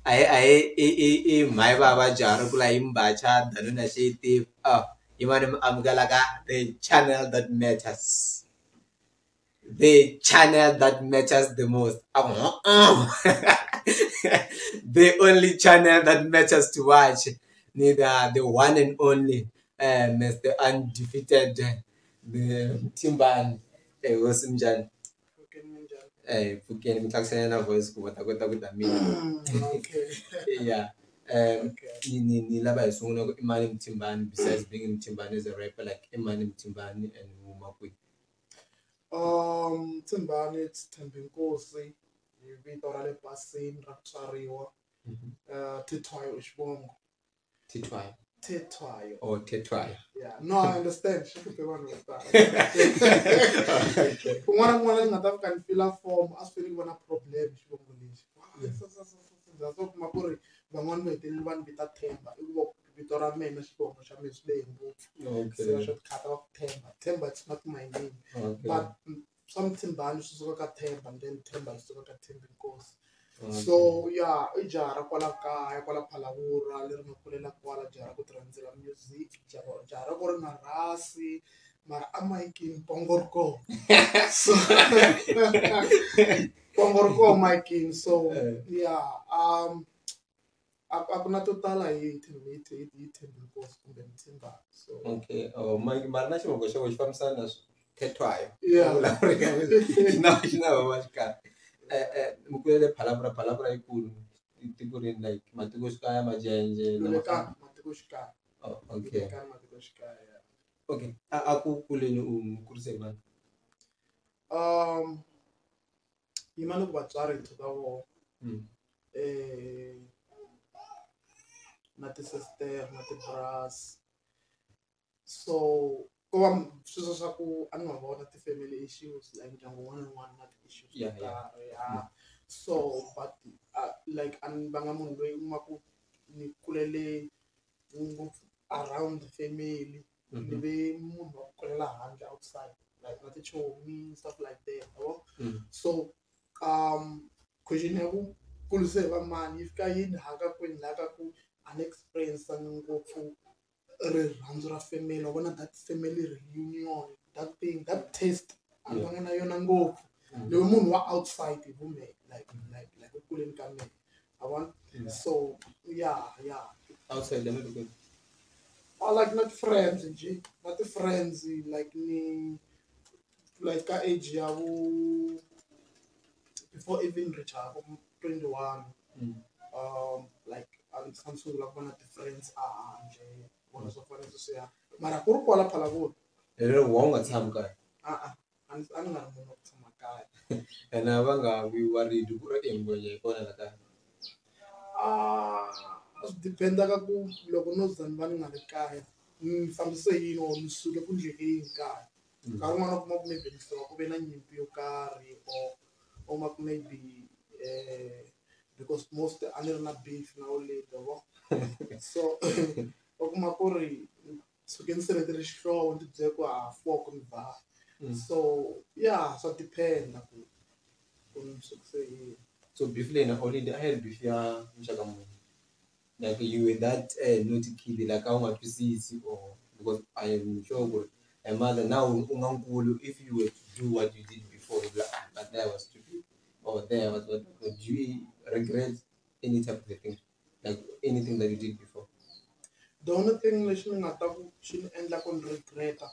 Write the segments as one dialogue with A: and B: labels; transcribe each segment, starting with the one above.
A: I Mhayivava jara kula imbacha danuna shiti imani amgalaga the channel that matters. The channel that matters the most. The only channel that matters to watch. Neither the one and only Mr. Undefeated the Mthimbani Wosimjan. Pukeni mitakusanya na voice kubatakota kudamini. Yeah. Ni laba isunguna ko Imani Mthimbani besides being Mthimbani as a rapper like Imani Mthimbani and Umakwi.
B: Mthimbani it's Thembinkosi, Vitora le Basin, chayeriwa, Titwayo Shbongo.
A: Titwayo.
B: Titwayo.
A: Oh, Titwayo.
B: Yeah, no, I understand. She could be one of that. One of can fill up form as feeling one problem. That's what Makuri, the one with the one with that temper. It will be Vitora men, Shbongo, Shamis Lane. So I should cut off temper. Temper, it's not my name. But some Mthimbani used to look at temper, and then temper used to look at Thembinkosi. So yeah, ijara kwala kaya kwala phalawura leri nga kulela kwala jara ku tranzela music jara ku ri na rasi mara amaikini pongorko so pongorko maikini so yeah akuna totala hi Thembinkosi kumbe Mthimbani so
A: okay mara na xivongo xo xifambisana na Titwayo
B: yeah
A: na va mukulele phalapura ikulu tiko rini like matikoxikaya majenje
B: matiko xikaya
A: okay
B: matiko xikaya
A: okay a ku kuleni u kurise vana
B: yimani ku vatswari hi ka vona na ti-sister na ti-bras so ko va sweswo swa ku a ni nga vona ti-family issues like ndyangu wun'wana na wun'wana na ti-issues yeah. So but like va nga munhu loyi u ma ku ni kulele ngopfu around the family ni ve munhu wa ku kulela handle outside like na tichomi stuff like that so question ya ku kulise va mani yi fika yini haka kwini laka ku unexperience ngopfu rirhandzu ra family wa vona that family reunion that thing that taste a va nga na yona ngopfu leyi munhu wa outside hi vume like kuleni ka mina I want so yeah
A: outside them because
B: like not friends not friends like ni like ka age ya before even reach 21 like I'm so like one of the friends nje one of the friends so yeah mara ku ri kwala phalawula
A: lero wonga tshama kaya
B: a ni nga ri munhu wa ku tshama kaya
A: ena va nga vi worried ku ri engwenye kona la kaya
B: swi dependa ka ku loko no za ni va ni nga ri kaya ni fambise yini or ni suke ku ndlekeni kaya nkarhi wun'wana u kuma ku maybe ni hloka ku ve na nyimpi yo karhi or ma ku maybe because most a ni ri na beef na olelo so u kuma ku ri suke ni seletele xihlovo ni byele ku hafuwa ku ni ba so yeah so depend ku ni sukise yini
A: so beef lena already I had beef ya mshaka munhu like you were that naughty kid like I want to see or because I am sure a mother now ungankulu if you were to do what you did before but that was stupid or there was what do you regret any type of thing like anything that you did before
B: the only thing lexi ni nga ta ku xi ni endla ku ni regreta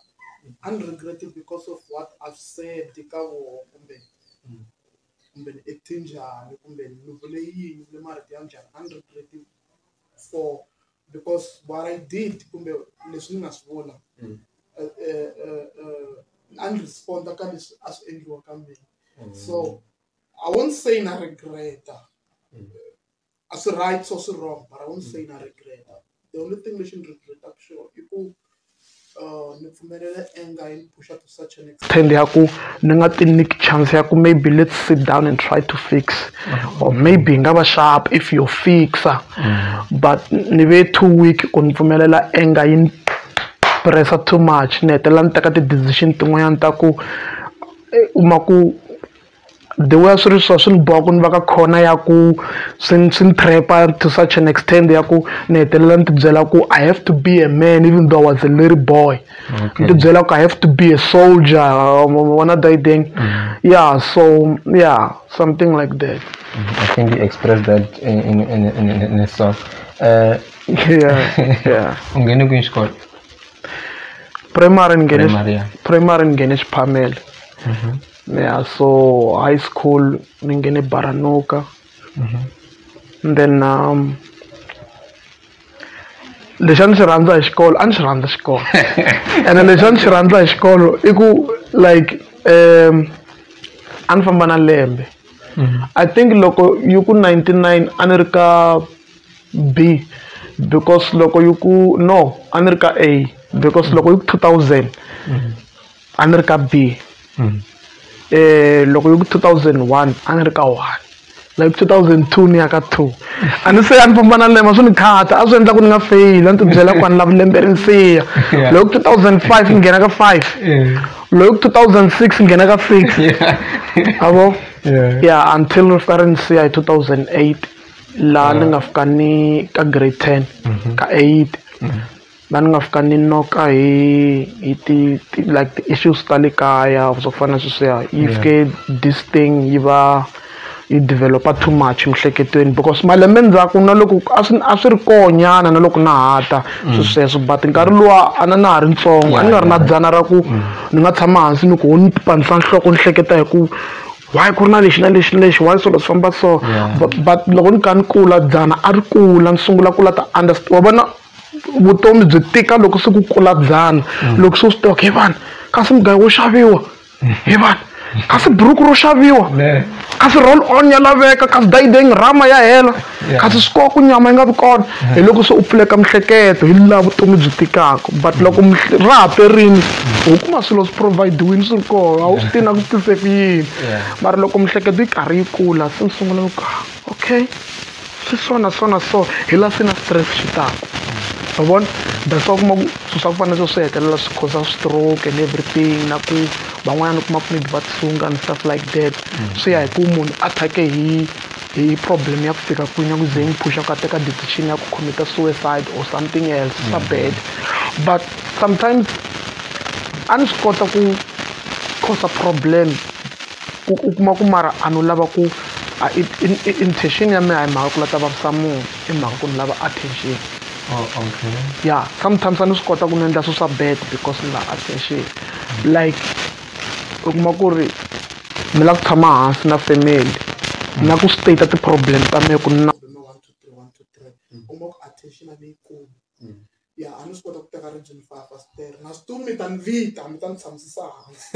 B: and regret it because of what I've said ka vo kumbe ni acting njhani kumbe ni vule yini le marito ya njhani and regret it for because what I did kumbe leswi ni nga swi vula and respond ka leswi a swi endliwa ka mina so I won't say na regret as right or wrong but I won't say na regret the only thing lexi ni regret sure i ku ni pfumelela anger in push up to such an extent ya ku ni nga ti nyiki chance ya ku maybe let's sit down and try to fix or maybe nga va sharp if you fixa but ni ve too weak ku ni pfumelela anger in pressure too much ni hetelela ni teka ti-decision tin'wanyana ta ku uma ku the way swi so swi ni boha ku ni va ka khona ya ku swi prepare to such an extent ya ku ni hetelela ni tibyela ku I have to be a man even though I was a little boy. Ni tibyela ku I have to be a soldier wana dating. Yeah, so yeah, something like that.
A: I think you expressed that in a song.
B: Yeah.
A: Ungene kwi xikolo?
B: Primary ngene Xiphamela. Yeah, so high school ngene Baranuka. And then lexi a ni xi rhandza hi xikolo a ni xi rhandza xikolo and lexi a ni xi rhandza hi xikolo I ku like a ni famba na lembe. I think loko yi ku 99 a ni ri ka B because loko yi ku no a ni ri ka A because loko yi ku 2000 a ni ri ka B. Loko yi ku 2001 a ni ri ka 1 like 2002 ni ya ka 2 a ni se a ni famba na lembe swi ni khata a swi endla ku ni nga fail a ni tibyela ku a ni lava lembe ri ni siya. Loko 2005 ni nghena ka 5 loko 2006 ni nghena ka 6 abo yeah until ri fika ri ni siya hi 2008 laha ni nga fika ni ka grade 10 ka 8 laha ni nga fika ni noka hi like the issues ta le kaya swo fana sweswiya yi fike this thing yi va yi developa too much mihleketweni because malembe ndzhaku na loko a swi ri konyana na loko na hata sweswo but nkarhi luwa a na ha ri ntsongo a ni nga ri na dzana ra ku ni nga tshama hansi ni ku ni panisa nhloko ni hleketa hi ku why ku ri na lexi na lexi na lexi why swilo swi famba so but loko ni kha ni kula dzana a ri kula ni sungula ku la ta understand wa vona vutomi byi tika loko se ku kula dzana loko se swi tiva ku he vanhu kasi mugayo wo xaviwa he vanhu kasi buruku ro xaviwa kasi roll on ya laveka kasi dayideng rama ya hela kasi swikoku nyama yi nga vi kona hi loko se u pfuleka mihleketo hi laha vutomi byi tikaka but loko ra ha perini u kuma swilo swi provide-wini swi ri kona a wu swi tivi na ku tise ku yini mara loko mihleketo yi karhi yi kula se ni sungula ku okay swi so na so hi laha se na stress xi taka wa vona that's why kuma swilo swa ku fana swi hetelela swi causa stroke and everything na ku van'wanyana u kuma ku maybe va tshunga and stuff like that swi ya hi ku munhu a thake hi problem ya ku fika kwini ya ku ze yi pusha ku a teka decision ya ku commita suicide or something else swa bad but sometimes a ni swi kota ku cause a problem u kuma ku mara a no lava ku intention ya mina a hi mhaka ku la ta vavisa munhu i mhaka ku ni lava attention.
A: Oh, okay.
B: Yeah, sometimes I know kota ku nenda so bad because ni la attention. Like ukuma ku ri mi la ku tshama hansi na family na ku state the problem ka me ku na 1 2 3 uma ku attention leyi kulu. Yeah, a ni swi kota ku teka region 5 aster na stu mi ta ni vita mi ta ni tshamisa hansi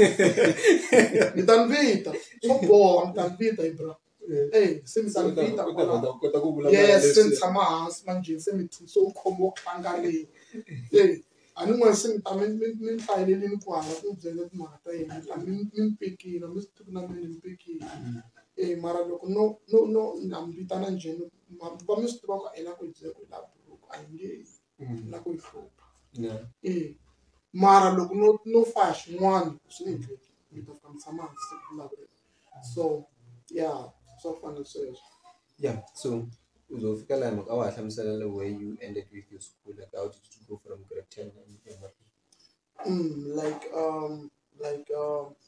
B: mi ta ni vita swo boha mi ta ni vita bro. Hey, se mi sa ni vita kota ku vulavula yes se ni tshama hansi manje se mi so u khomo tlanga leyi hey a ni n'wi se mi ta mi hlayelelini ku hala ku byela timhaka ta yena mi pikile mi swi tivi na mina mi pikile mara loko no na mi vitana njheni va mi swi tiva ku a yi la ku byela ku la buruku a yi nge na ku yi hlupha mara loko no faya xin'wana swi nge endleki mi ta fika mi tshama hansi se ku vulavula so yeah so fana sweswo.
A: Yeah, so uzofika la mhaka a wa hlamusela the way you ended with your school, like how did you go from grade 10 and
B: like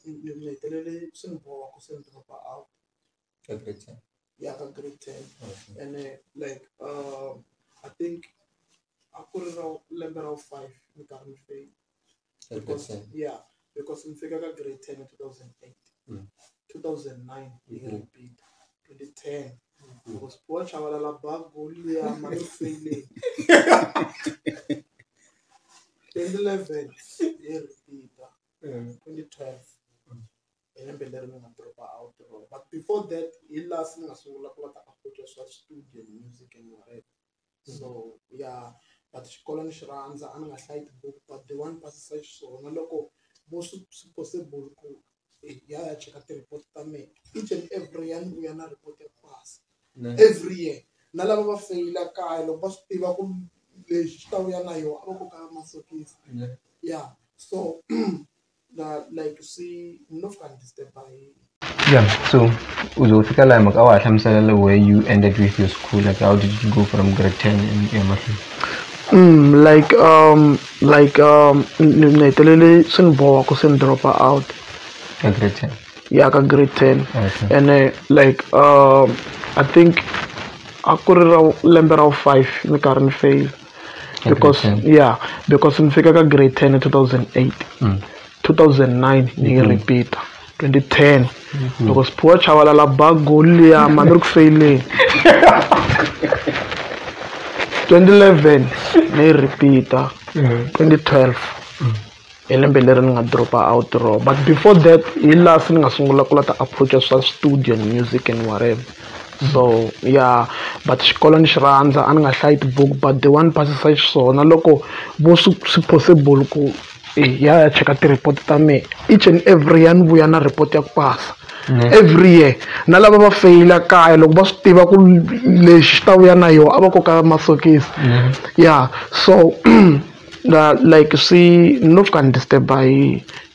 B: ni hetelele swi ni boha ku se ni dropa out
A: ka grade 10.
B: Yeah, ka grade 10 and like I think a ku ri lembe ra 5 ni karhi ni fail because yeah because ni fika ka grade 10 in 2008 2009 ni repeat 2010 because poor chavalala bago liya mani faile 2011 ni repeat 2012 lembe leri ni nga dropa out but before that hi last ni nga sungula ku ta approach swa studio music and whatever so yeah but xikolo ni xi rhandza a ni nga hlayi tibuku but the one pasisa xiswona loko most possible ku ya cheka ti-report ta me each and every year ni vuya na report ya pass every year na lava va feyila kaya loko va swi tiva ku lexi xi ta vuya na yona a va koka masokisi yeah so like see no fika ni disturb by
A: Yeah, so uzofika la makawahlamisela where you ended with your school, like how did you go from grade 10 and
B: like netelele sinboa ko sin drop out
A: grade 10?
B: Yeah, ka grade 10.
A: Okay.
B: And I think I could lembe ra 5 me karni fail because because in fika ka grade 10 in 2008 2009 ni repeat 2010 because poor chavala la bag goal ya manuk failing 2011 ni repeat 2012 elembe leri ni nga dropa out raw, but before that ila sini nga sungula ku lata approach swa studio and music and whatever. So yeah, but xikolo ni xi rhandza a ni nga hlayi book, but the one pasisa xiswona loko vo swi possible ku ya cheka ti-report ta me each and every year ni vuya na report ya ku pasa every year. Na lava va faila kaya loko va swi tiva ku lexi ta vuya na yoho a va koka masokisi. Yeah, so like see no can disturb by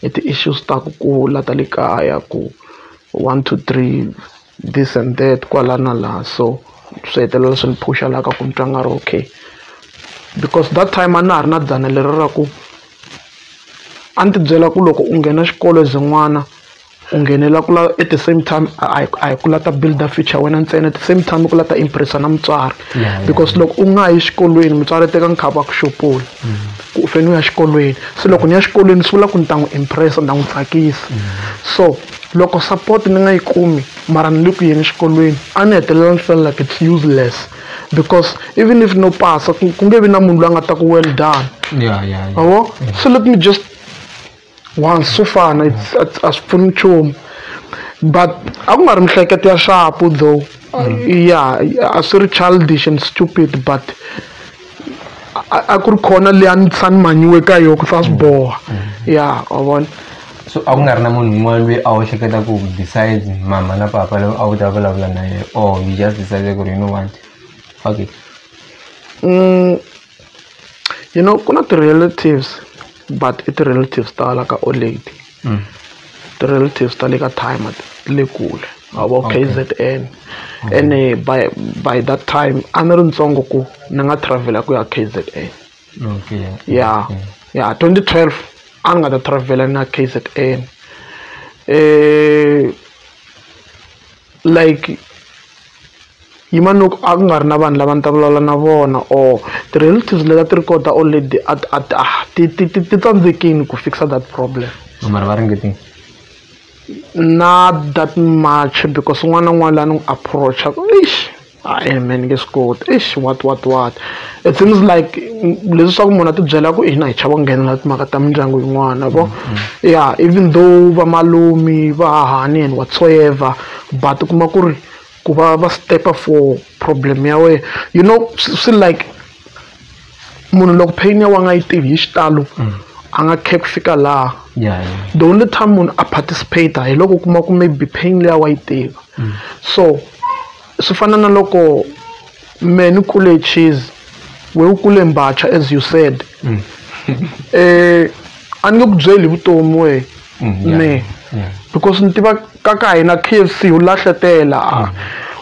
B: the issues ta ku lata le kaya ku 1 2 3 this and that kwala na la, so swi hetelela swi ni pusha la ka ku ni twa nga ri okay, because that time a na ha ri na dzana leri ra ku a ni ti byela ku loko u nghena xikolo zin'wana u nghenela ku la at the same time a hi ku lata builder future wena ntsena, at the same time ku lata impressa na mutswari because loko u nga yi xikolweni mutswari teka nkhava ku xopula ku u fane u ya xikolweni, se loko ni ya xikolweni swi vula ku ni ta n'wi impressa ni ta n'wi tsakisa. So loko support ni nga yi kumi mara ni le ku yeni xikolweni a ni hetelela ni feel like it's useless, because even if no pasa ku nge vi na munhu loyi a nga ta ku well done. So let me just once so fana a swi pfuni nchumu, but a ku nga ri mihleketo ya sharp though. Yeah, a swi ri childish and stupid, but a ku ri khona leyi a ni tshani manyiwe ka yona ku sa swi boha. Yeah, wa vona.
A: So a ku nga ri na munhu un'wana loyi a wu hleketa ku besides mama na papa loyi a wu ta vulavula na yena, or you just decided ku you know what, okay?
B: You know ku na ti-relatives, but i ti-relatives ta la ka old lady, ti-relatives ta le ka time le kule avo KZN. And by that time a ni ri ntsongo ku ni nga travel ku ya KZN. Yeah 2012 a ni nga ta travel na KZN. Like yimanoko a ku nga ri na vanhu lava ni ta vulavula na vona, or ti-relatives leta ti ri kota already ti tsandzekini ku fixa that problem.
A: Mara va ringetini
B: not that much, because un'wana na un'wana la ni n'wi approacha man nge swi koti what it seems like leswi swa ku munhu a ti byela ku hina hi chava ku nghenela timhaka ta mindyangu yin'wana vo. Yeah, even though va malumi va hahani and whatsoever, but kuma ku ri ku va step for problem ya wena, you know swi like munhu loko pain ya wa nga yi tivi hi xitalo a nga khe ku fika laha. The only time munhu a participate hi loko kuma ku maybe pain leya wa yi tiva. So swi fana na loko me ni kule cheese we u kule mbacha as you said, a ni nge ku byeli vutomi we ne because ni tiva ka hina KFC u lahletela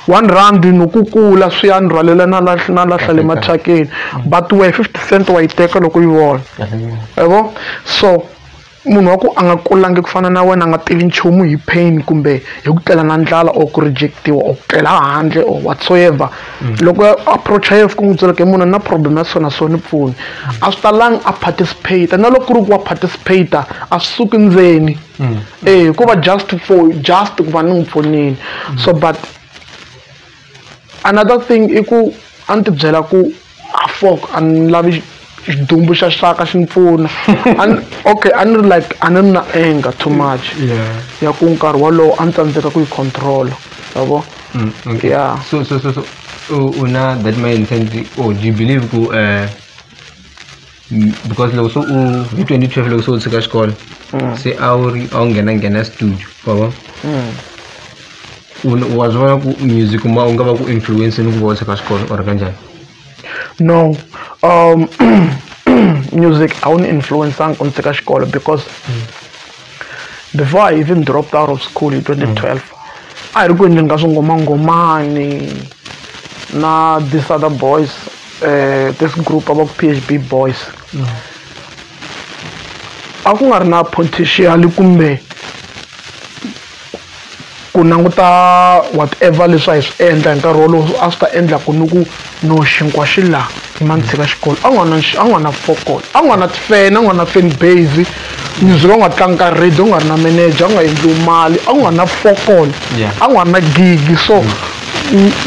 B: R1 no kukula swi ya ni rhwalela na lahla le mathakeni, but we 50 cent wa yi teka loko yi vona yabo. So munhu wa ku a nga kulangi ku fana na wena a nga tivi nchumu hi pain kumbe hi ku tlela na ndlala or ku rejectiwa or ku tlela handle or whatsoever, loko approach ya ku n'wi byela ke munhu na problem ya swona so ni pfuni, a swi talangi a participate, na loko ku ri ku wa participate a swi suki ndzeni ku va just ku va ni n'wi pfunini. So but another thing i ku a ni ti byela ku a ni lavi xidumbu xa xaka xi ni pfuna okay a ni ri like a ni ri na anger too much ya ku nkarhi wolowo a ni tsandzeka ku yi control yabo. Yeah,
A: so una that mindset, or do you believe ku because loko so hi 2012 loko so u tshika xikolo se a wu nghena studio baba wa swi vona ku music ma u nga va ku influence ni ku va u tshika xikolo or kanjhani?
B: No, music I won't influence on tshika xikolo because before I even dropped out of school in 2012, I recorded Ngomani, na these other boys, this group about PHB boys. Aku ngarna potentially kumbe kunanguta whatever leswi hi swi endla hi nkarhi wolowo a swi ta endla ku ni ku no xinkwa xi laha hi mandzhika xikolo a nga na focus a nga na tifan a nga na fan base music a nga tlangi ka radio a nga ri na manager a nga endliwi mali a nga na focus a nga na gig so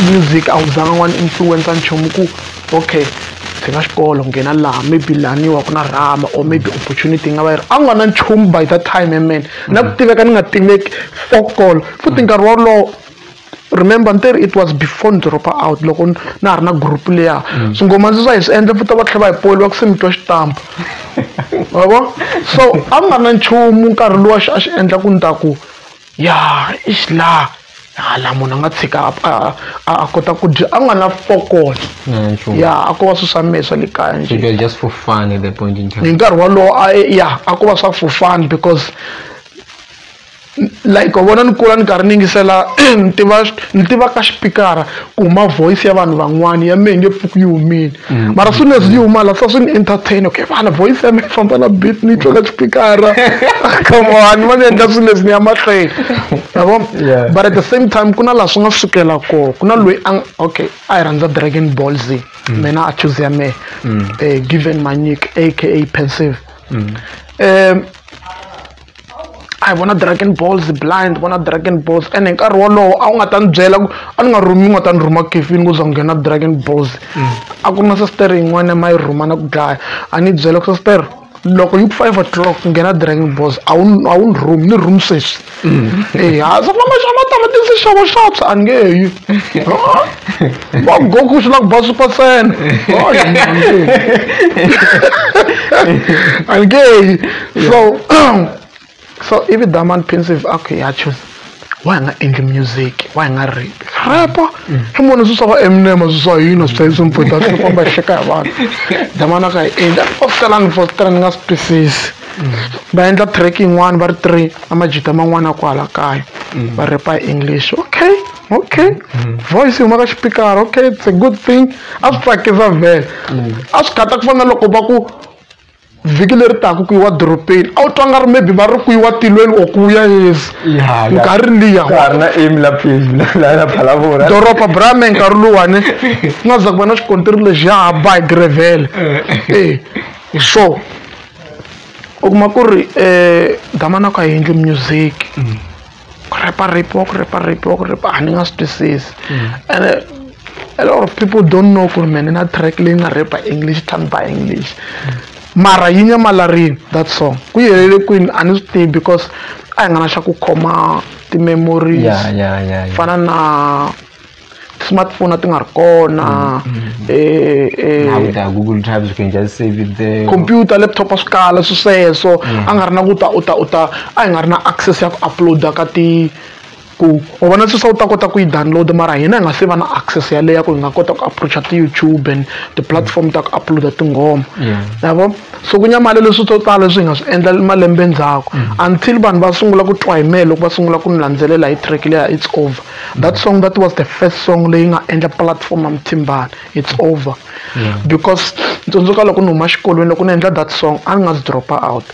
B: music a wu zanga n'wana influencer nchumu ku okay tshika xikolo nghena laha maybe laniwa ku na rama or maybe opportunity nga va yi ri a nga na nchumu by that time man na ku tiveka ni nga tiveki focus futhi nkarhi wolowo remember ntirho it was before drop out loko na ha ri na group leya swingoma ndzi swa hi swi endla futhi va tlhela va hi poliwa ku se mi twa xitampa yabo so a nga na nchumu nkarhi lowu a xi endla ku ni ta ku ya i xi laha hala munhu a nga tshika a kota ku dya a nga na focus ya a ko va swi swa mehe swa le kaya
A: njhe it was just for fun at that point in time
B: hi nkarhi wolowo ya a ko va swa for fun because like vona ni kula ni karhi ni yingisela ni tiva ka xipikara ku huma voice ya vanhu van'wana ya mehe nge pfuki yi humile mara soon as yi huma la swa swi ni entertain okay vana voice ya mehe famba na beat ni twa ka xipikara come on va ni endla swilo leswi ni ya mahlweni yabo but at the same time ku na laha swi nga sukela kona ku na loyi okay a hi rhandza Dragon Ball Z mina a choose ya mehe Given Manyik aka Pensive I wanna Dragon Balls blind, wanna Dragon Balls and nkarhi wolowo a wu nga ta ni byela ku a ni nga rhumi nga ta ni rhuma kefini ku za nghena Dragon Balls a ku na sister yin'wana ma yi rhuma na ku dlaya a ni byela ku sister loko yi 5 o'clock nghena Dragon Balls a wu ni rhumi ni room sweswi ha sa mama xava tamatisi xavo xatswa a ni nge yi va Goku swi la ku ba Super Saiyan a ni nge yi so if Daman Pensive okay I choose why nga endli music why nga rap hi munhu swi swa Eminem swi swa yini swi hlayisa mpfuta swi komba xeka hi vanhu Daman ka endla foster ni nga swi twisisi va endla track yin'wana va ri 3 amajita man'wana kwala kaya va rapa hi English okay voice huma ka xipikara okay it's a good thing a swi tsakisa vele a swi khata ku fana loko va ku vhiki leri taka ku yiwa doropeni a wu twa nga ri maybe va ri ku yiwa tilweni or ku ya yesi nkarhi liya doropa brame nkarhi luwani ku nga za ku va na xikontiri lexi ya ha ba hi gravel so u kuma ku ri Damana ka hi endli music ku repa a ni nga swi twisisi and a lot of people don't know ku ri mene na track leyi nga repa English than by English mara yi nyamalarini that song ku yelele kwini a ni swi tivi because a hi nga na xa ku khoma ti-memories fana na smartphone ti nga ri kona
A: Google Drive you can just save it there
B: computer laptop a swi kala swi sweswo a nga ri na ku ta a hi nga ri na access ya ku uploada ka ti ku u vona sweswo u ta kota ku yi download mara hina hi nga se va na access yaleyo ya ku hi nga kota ku approacha ti-YouTube and ti-platform ta ku uploada tinghoma yabo so ku nyamale leswi swo tala leswi hi nga swi endla malembe ndzhaku until vanhu va sungula ku twa hi mehe loko va sungula ku ni landzelela hi track leya It's Over that song that was the first song leyi nga endla platform ya Mthimbani It's Over because ntsundzuka loko ni huma xikolweni loko ni endla that song a ni nga si dropa out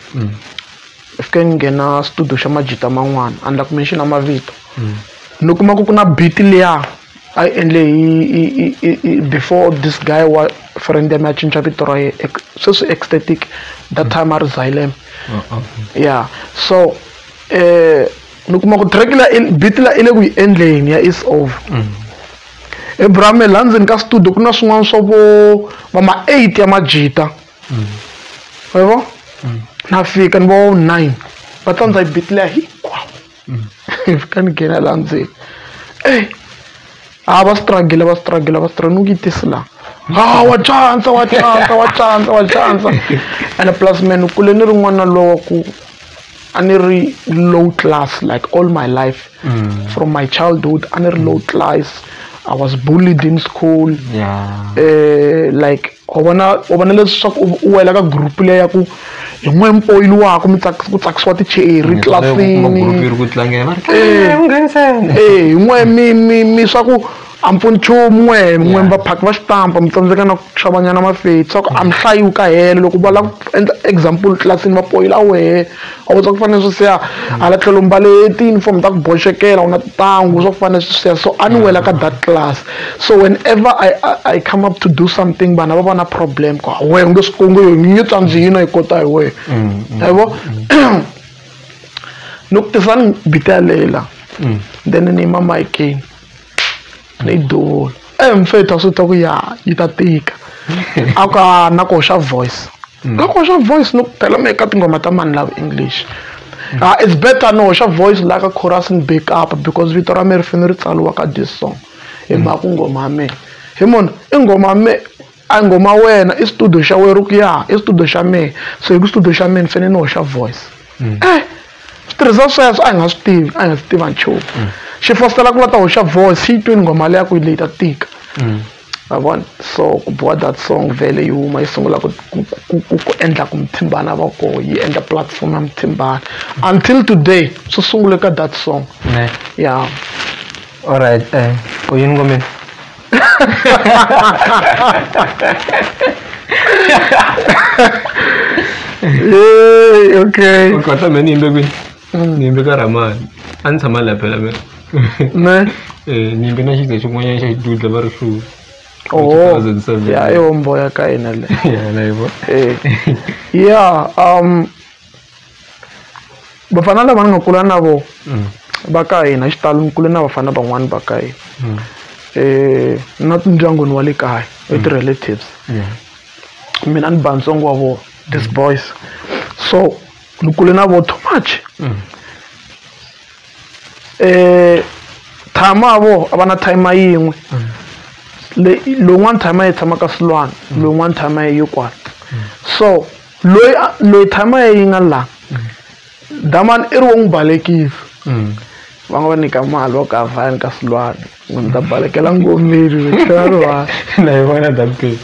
B: fike ni nghena studio xa majita man'wana a ni la ku mention mavito ni kuma ku na beat leya a yi endle hi before this guy wa friend ya mi a cinca vito ra ye sweswi ecstatic that time a ri Xylem so ni kuma ku track beat la ile ku yi endleni ya It's Over Brame la ndzeni ka studio ku na swin'wana swa vo va ma 8 ya majita yebo na fika ni vo 9 va tsanza hi beat leya hinkwawo fika ni nghena la ndzeni va struggle ni ku yitisi la wa chansa and plus man kule ni rin'wana lowa ku a ni ri low class like all my life from my childhood a ni ri low class
C: I was bullied in school. Like obana leswaku u wela ka group leya ku yin'we mpoyili wako mi tsakisiwa ticheri tlasini yin'we mi swa ku ampunchumu n'we vaphaki va xitampa mi tsandzeka na ku xavanyana mafeti swa ku a mi hlayi wu kahela loko va lava ku endla example tlilasini va poyila wehe a wu tsa ku fanele swi siya hala tlhelo mbale ti-uniform ta ku boxekela u na tintangu swa ku fanele swi siya so a ni wela ka that class so whenever I come up to do something vana va va na problem ku wehe u nge swi kongi ni nge tsandzihina yi kota hi wehe yabo ni ku tisa ni vita yalela then ni yima mayikeni ni dolo mfethu swi ta ku ya yi ta tika a ka na ku hoxa voice ka ku hoxa voice no phela me ka tingoma ta mani lava English it's better no hoxa voice like a chorus and back up because vito ra me ri fane ri tsaliwa ka this song hi mhaka ngoma ya me hi mona i ngoma me a ngoma wena i studio xa wena ku ya i studio xa me so hi ku studio xa me ni fane ni hoxa voice switirhisa sweswo a hi nga swi tiva nchumu xi fositela ku la ta hoxa voice xi twini ngoma leya ku yi leyi ta tika yavona so ku boha that song vele yi huma yi sungula ku endla ku Mthimbani va koho yi endla platform ya Mthimbani until today swi sungule ka that song yeah
A: alright u yini ngomeni
C: okay
A: ukota meni imbe kwini nimbe ka ramani a ni tshama laha phela mina nimbe na xize xin'wanyana xa xidudla va ri shu
C: ya i hombo ya ka hina le vafana lava ni nga kula na vo va ka hina xitalo ni kule na vafana van'wani va ka hina na tindyangwini wa le kaya i ti-relatives mina ni ba ntsongo wa vo these boys so ni kule na vo too much tshama vo a va na time yin'we lowun'wana time yi tshama ka Silwana lowun'wana time yi kwala so loyi time yi nga la damani i ri wo n'wi balekisa va nga va nyika mali wa ka vhani ka Silwana n'wi ta balekela ngomeni xarwa
A: na yi vona dampe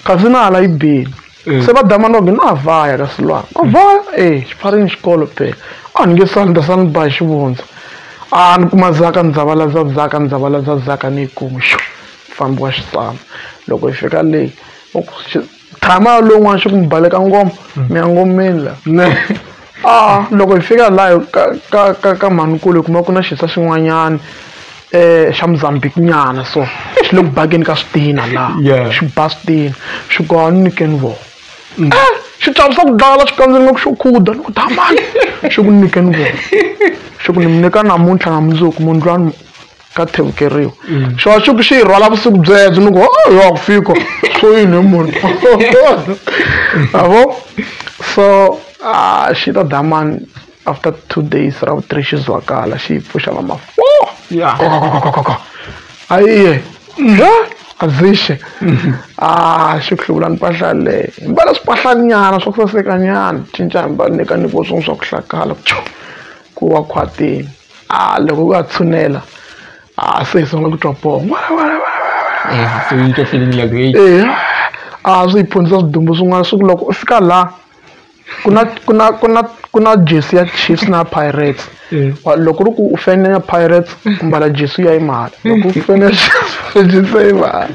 C: kasi na hala yi bini se va damani va na vaya ka Silwana va vaya xifarini xikolo phela a ni nge sali ndasani ba xivundza a ni kuma zaka ndzavala zaka ni yi kuma xo fambi wa xitsama loko hi fika leyi tshama lowun'wana xi ku mi baleka ngoma mi ya ngomeni la loko hi fika laha ka mhanikulu hi kuma ku na xisa xin'wanyana xa Mozambique nyana so xi le ku bakeni ka switina laha xi ba switina xi ku a ni nyikeni vona xi tsarisa ku dlala xikandzeni nga ku xo khuda ni ku damani xi ku nyikeni vona xi ku ni mi nyika namuntlha na mundzuku mundlwana ka thevukeriwa xo xi ku xi hi rhwala vusiku byebyo ni ku ya ku fika swo yini hi munhu yavo so xi ta damani after 2 days ra vu 3 xi zwakala xi pfuxa va mafo ayiye a zixe xi ku hluvula ni mpahla leyi hi mbala swimpahlanyana swa ku sasekanyana cinca hi mbala nyika nikiwo swin'we swa ku hlakala ku wa khwatini loko ku ya tshunela se hi sungula ku twa pongo swi hi phundzisa swidumbu swin'wana swi ku loko u fika laha ku na jesi ya Chiefs na Pirates loko ri ku u fene ya Pirates u mbala jesi ya imali loko u fene jesi ya imali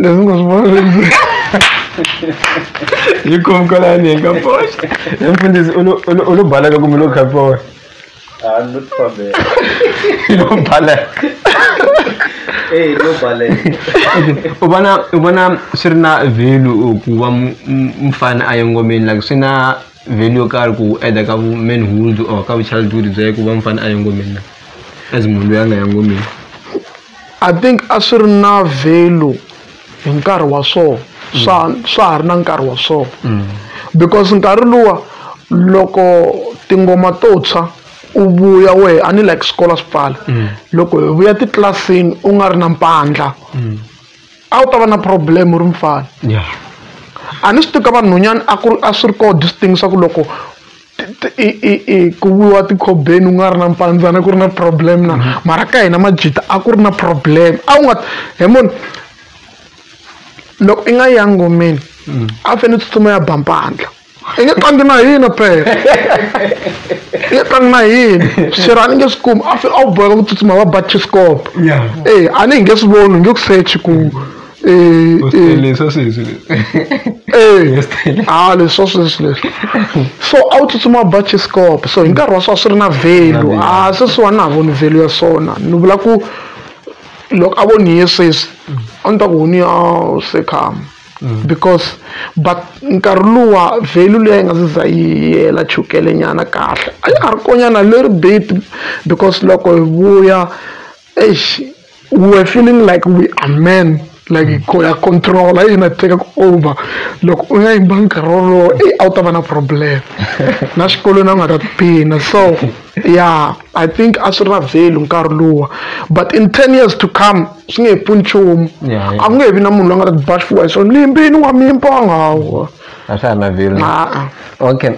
C: leswi nga swi vona
A: yi komkolani ka poxa mfundisi u lo baleka kumbe lo khapona
D: not problem
A: lo baleka
D: no baleka
A: u vona swi ri na value ku va mfana a ya ngomeni like swi na value yo karhi ku add ka manhood or ka childhood bya ku va mfana a ya ngomeni as munhu loyi a nga ya ngomeni
C: I think a swi ri na value hi nkarhi wa swona swa ha ri na nkarhi wa swona because nkarhi luwa loko tingoma to tshwa u vuya wehe a ni like xikolo swi pfala loko hi vuya titlilasini u nga ri na mpandla a wu ta va na problem u ri mfana a ni swi tika vanhwanyana a swi ri koho distinct swa ku loko ku vuwa tikhobeni u nga ri na mpandzana ku ri na problem na mara ka hina majita a ku ri na problem a wu nga he munhu loko i nga yangi ngomeni a fanele tsutsuma ya bampandla i nge tlangi na hina phela i nge tlangi na hina xirhani nge swi kumi a wu boheka ku tsutsuma va bachiscope a ni hi nge swi voni hi nge ku search ku leswo sweswi so a wu tsutsuma bachiscope so hi nkarhi wa swa swi ri na value a sweswiwani na ha voni value ya swona ni vula ku loko a voniye sweswi a ni ta ku honi se khama because but nkarhi luwa value leyi nga za yi hela chukele nyana kahle a yi nga ri konyana little bit because loko hi vuya we were feeling like we are men like ya control a hina take over loko u nga yimba nkarhi wolowo a wu ta va na problem na xikolo na nga ta tiphina so yeah I think a swi ri na value nkarhi luwa but in 10 years to come swi nge he pfuni nchumu a ku nge he vi na munhu loyi a nga ta bashiwa hi swona limbini wa mimpanga hawa
D: a swa ha na value okay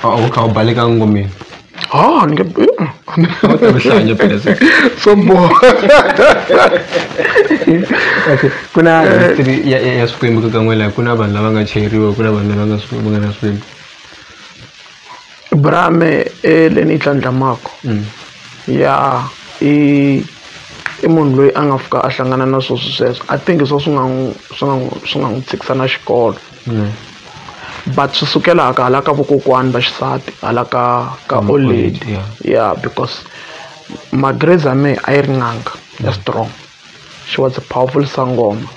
D: u kha u baleka ngomeni
C: so boh
D: okay kuna history ya Swikwembu ka n'wela kuna vanhu lava nga chayeriwa kuna vanhu lava nga na Swikwembu
C: brame le ni tlandlamako ya i munhu loyi a nga fika a hlangana na sweswo I think swi nga n'wi tshikisa na xikolo but swi sukela hala ka vokokwani va xisati hala ka old lady yeah because magreza me a yi ri n'anga ya strong she was a powerful sangoma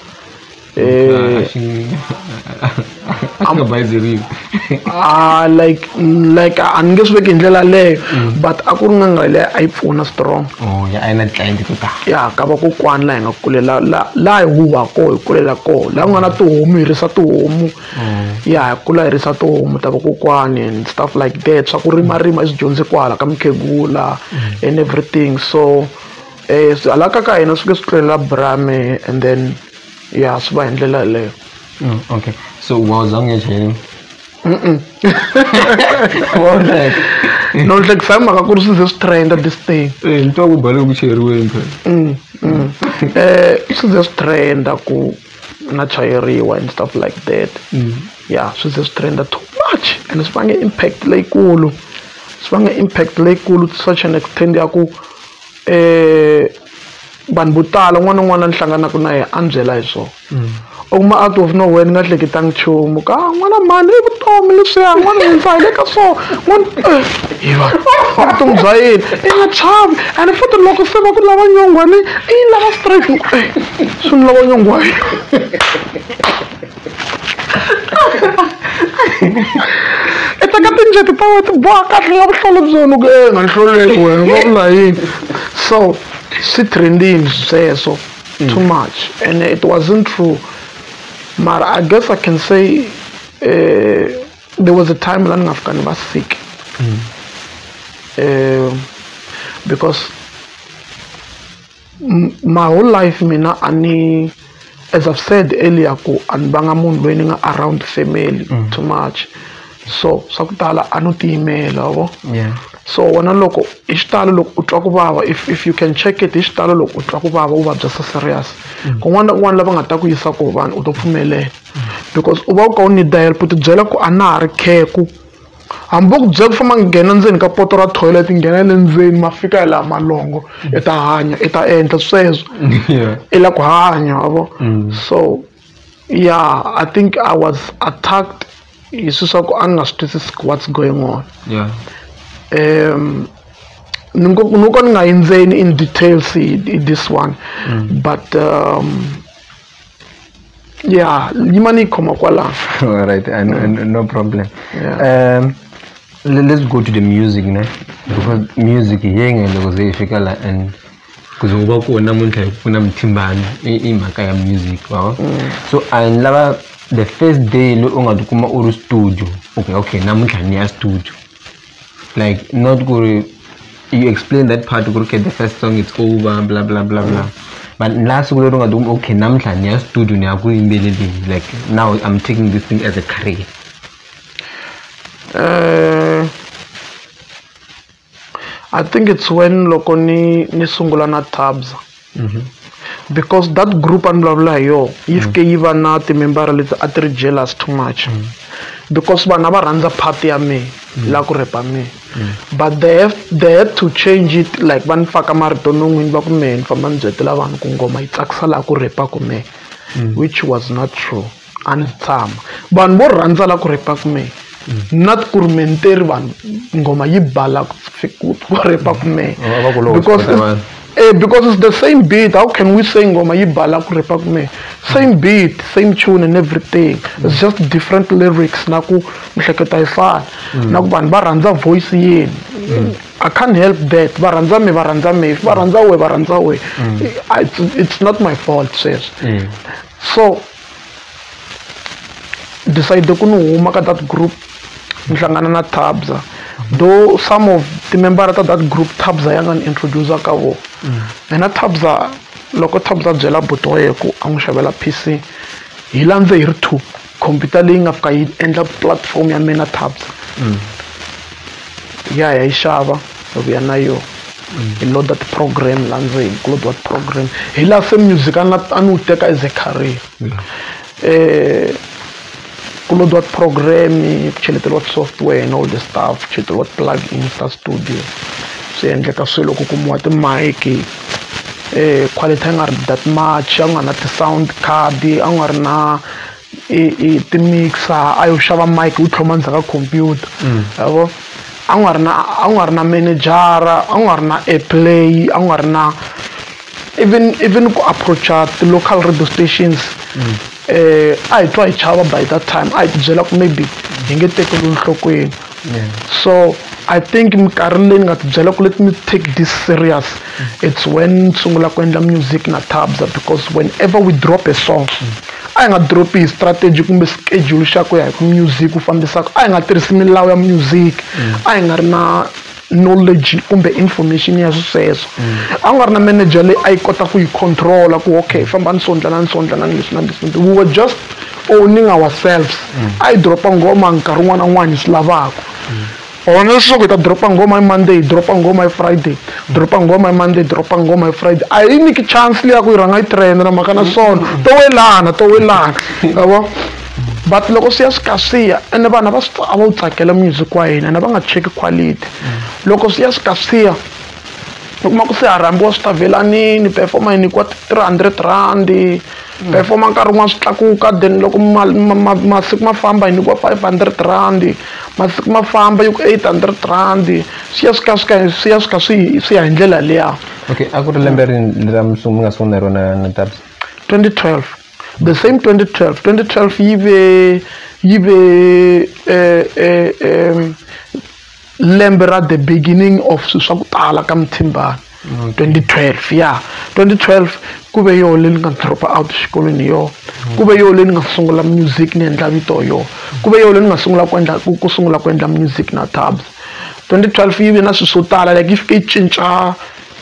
C: like a ni nge swi veki hi ndlela leyo but a ku ri n'anga leyi a yi pfuna strong
D: a yi na client to ta
C: ya ka vakokwani laha hi nga kulela laha hi huwa koho hi kulela koho laha ku nga na tihomu hi risa tihomu ya hi kula hi risa tihomu ta vakokwani and stuff like that swa ku rimarima i swi dyondze kwala ka mikhegula and everything so hala ka hina swi ke swi tlulela brame and then ya swi va hi ndlela leyo
D: okay so wa zange ya chayeriwa
C: no like sama ka ku ri swi swi trend this thing
D: ni twa ku bale ku chayeriweni phela
C: swi swi trend ku na chayeriwa and stuff like that yeah swi swi trend too much and swi vange impact leyikulu to such an extent ya ku vanhu vo tala n'wana n'wana ni hlanganaka na yena a ni byela hi swona u kuma out of nowhere ni nga hleketangi nchumu ka n'wana mani i vutomi leswiya n'wana hundza hi le ka swona n'wana vutomi bya yena i nga chavi and futhi loko se va ku lava nyongwani i lava straight swi ni lava nyongwani i teka tinjeti ta wena ti boha kahle ya vuhlolo byona ku nga ni hloleli wena va vula yini so swi trendini sweswo too much and it wasn't true but I guess I can say there was a time when I was sick because my whole life as I've said earlier around family too much so sakutala anutiyimela so wena loko I xitalo loko u twa ku vava if you can check it I xitalo loko u twa ku vava u vabya so serious kun'wana na kun'wana lava nga ta ku yisa ko vanhu u to pfumelela because u va u ka u need help u ti byela ku a na ha ri kheku hambi ku byela ku famba nghena ndzeni ka poto ra toilet nghena le ndzeni ma fika hi laha malongo i ta hanya i ta endla sweswo i la ku hanya yavo so yeah I think I was attacked hi swilo swa ku a nga swi twisisi what's going on nuko ni nga endzeni in details this one but yeah yima ni khoma kwala
D: all right and no problem let's go to the music because music yenga loko zeyifika la and kuzoba kuona namuntlha kuna Mthimbani imhaka ya music wow so and lava the first day lo ungatukuma uru studio okay namuntlha ni ya studio like not good you explain that part okay the first song it's over blah blah blah blah but last week okay namhla niya studio niya ku imbeleli like now I'm taking this thing as a career
C: I think it's when loko ni sungula na tabs. Because that group and blah blah yo, if ke even na ti member are jealous too much. Because bana ba randza party ya me, la ku repa me. But they had to change it, like ban faka marito nungwini ba ku me fa manzetela vanhu ku ngoma yi tsakisa la ku repa ku me, which was not true. And time vanhu vo rhandza la ku repa ku me, not ku menteri vanhu ngoma yi bala ku repa ku me, because it's the same beat. How can we say ngoma yi bala ku repa ku me? Same beat, same tune and everything. It's just different lyrics. Naku mhleketa ifana. Naku vanhu va rhandza voice yini. I can't help that. Varanza me. If varanza we. It's not my fault, says. So decide ku huma ka that group nhlangana na Tabza. Though some of the members of that group Tabza yang introducer ka vo. Na Tabza loko Tabza byela buto yeku angishavela PC. Hilandze hi ri 2 computer leyi nga fika yi endla platform ya mina Tabza. Ya yi xava loko ya na yo. You know that program landze include what program. Hi la se music anu teka as a career. Upload what program, check what software and all the stuff, check what plugins for studio. So and like a solo kukumwa the mic, quality ngar that much, ang na the sound card, ang na the mixer, ayo shava mic uthoma ndzaka computer. Yabo ang na manager, ang na airplay, ang na even go approach the local radio stations. I try chava by that time. I develop maybe so I think let me take this serious. It's when Sungula kwenda music na Tabza, because whenever we drop a song, I nga drop a strategy kumbe schedule shako ya music ufambisa. I nga tirhisa ya music. I nga na knowledge kumbe information ya suceso. Angar na manager le ay kota ku control ku okay famba nsondla na listen. We were just owning ourselves. I drop ngoma nkarunwa na nwani slavako. Honestly, so kita drop ngoma Monday, drop ngoma Friday, drop ngoma Monday, drop ngoma Friday. I didn't get chance li aku irangai trend na makana son. Towelana. Yabo. But loko siya ene bana ba tsakela music wa hina na ba nga check quality. Loko siya loko mako se arambo stavelanini performa ni kwa 300 rand, performa nkarhi wa switlakuka, then loko masiku ma famba ni kwa 500 rand, masiku ma famba yi ku 800 rand. Siya swi hi ndlela leya.
D: Okay, a ku ri lembe rini ra mi nga sungula rona na Tabza?
C: 2012. The same 2012 yive lembe at the beginning of Susakutala kam Mthimbani. 2012, yeah. 2012 kube yo le nga drop out xikolweni yo. Kube yo le nga sungula music ni endla vito yo. Kube yo le nga sungula ku endla music na Tabza. 2012 yive na susotala like if ke cinca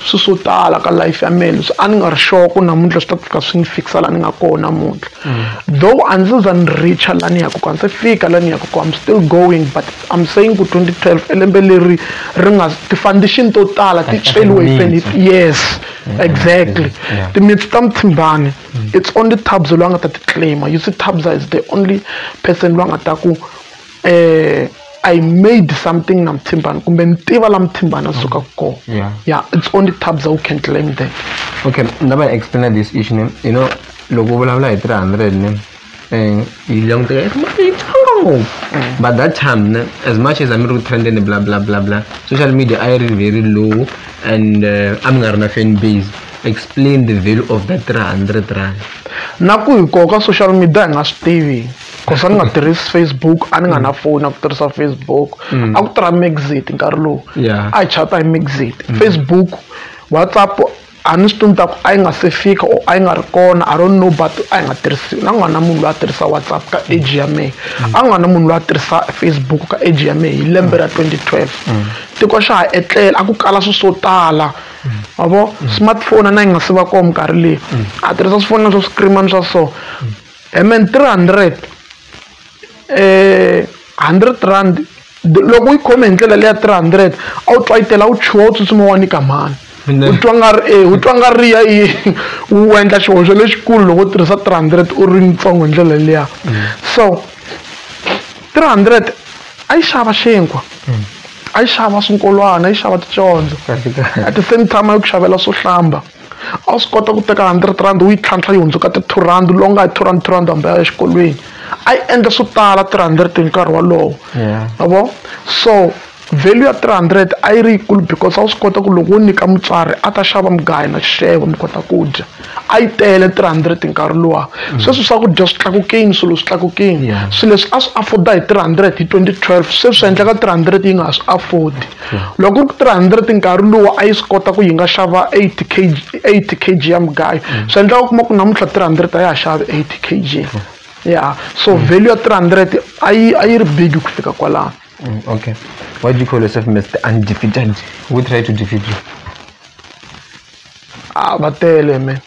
C: susotala ka life ya mina. So ani nga ri sure ku namuntlha swi ta fika swi ni fixa la ni nga kona namuntlha. Though a ndzi za ni reach la ni yaka kona, se fika la ni yaka kona, I'm still going, but I'm saying ku 2012 elembe leri ri nga ti foundation to tala ti tsweliwe pen. Yes, exactly. The midst ta Mthimbani, it's only Tabza lo nga ta ti claim. You see Tabza is the only person lo nga ta ku I made something na Mthimbani kumbe ntiva la Mthimbani suka ko. Yeah, it's only Tabza who can claim that.
D: Okay, never explain this issue. You know, logo vulavula hi 300 ne. Young but that time, as much as I'm trending blah blah blah blah, social media are very low, and I'm not a fan base. Explain the value of that 300 rand.
C: Naku ikoka social media nga TV. Because I'm not Facebook, I'm not on phone after Facebook. I'm trying to exit in Carlo. I chat, I exit. Facebook, WhatsApp, I not say fake or I not con, I don't know, but I not WhatsApp ka AGMA. I'm not Facebook ka AGMA, Lember 2012. Tikosha etel, aku kala sotala. Abo smartphone na nga siba ko mkarli. Address phone na screen so. Emen 300 100 rand loko yi khome hi ndlela leya 300 a wu twayitela wu chuwa wu tsutsuma wa nyika mani u twa nga ri ya wu endla xihoxo lexikulu loko u tirhisa 300 u ri ntsongo hi ndlela leya so 300 a yi xava xinkwa a yi xava swinkolwana a yi xava ticondzo at the same time a yi ku xavela swo hlamba a wu swi kota ku teka 100 rand u yi tlhantlha yi hundzuka ti 2 rand lowu nga hi 2 rand hambi ya exikolweni a yi endla swo tala 300 hi nkarhi walowo yabo so value ya 300 a yi ri yikulu because a wu swi kota ku loko wo nyika mutswari a ta xava mugayo na xixevo mi kota ku dya a yi tele 300 hi nkarhi luwa sweswi swakudya swi tlakukeni swilo swi tlakukeni swilo leswi a swi afforda hi 300 hi 2012 sweswi swi endleka 300 yi nga swi afford loko ku 300 hi nkarhi luwa a yi swi kota ku yi nga xava 80 kg ya mugayo swi endleka ku kuma ku namuntlha 300 a ya ha xavi 80 kg so value ya 300 a yi ri big ku fika kwalano.
D: Okay. Why do you call yourself Mr. Undefeated? Who tried to defeat you?
C: Batele man.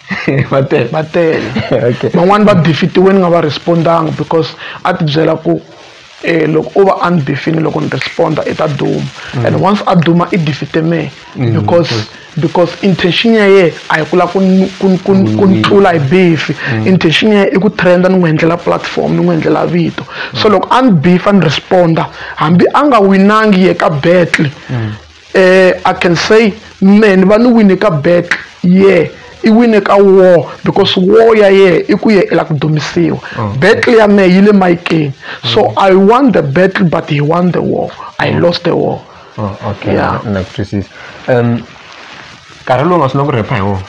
C: Batele.
D: Okay.
C: Man'wana va defeatiwe ni nga va respondanga because a ti byela ku loko u va unbeaten loko ni responda i ta duma and once a duma i defeate me because intention ya ye a yi ku la ku tlula hi beef intention ya i ku trenda ni n'wi endlela platform ni n'wi endlela vito so loko a ni beef a ni responda hambi a nga winangi ye ka battle I can say me ni va ni wine ka battle i wine ka war because war ya ye i ku ye la ku dumisiwa battle ya me yi le maikeni so I won the battle but he won the war I lost the war.
D: Okay. Like precise Karolo was not repa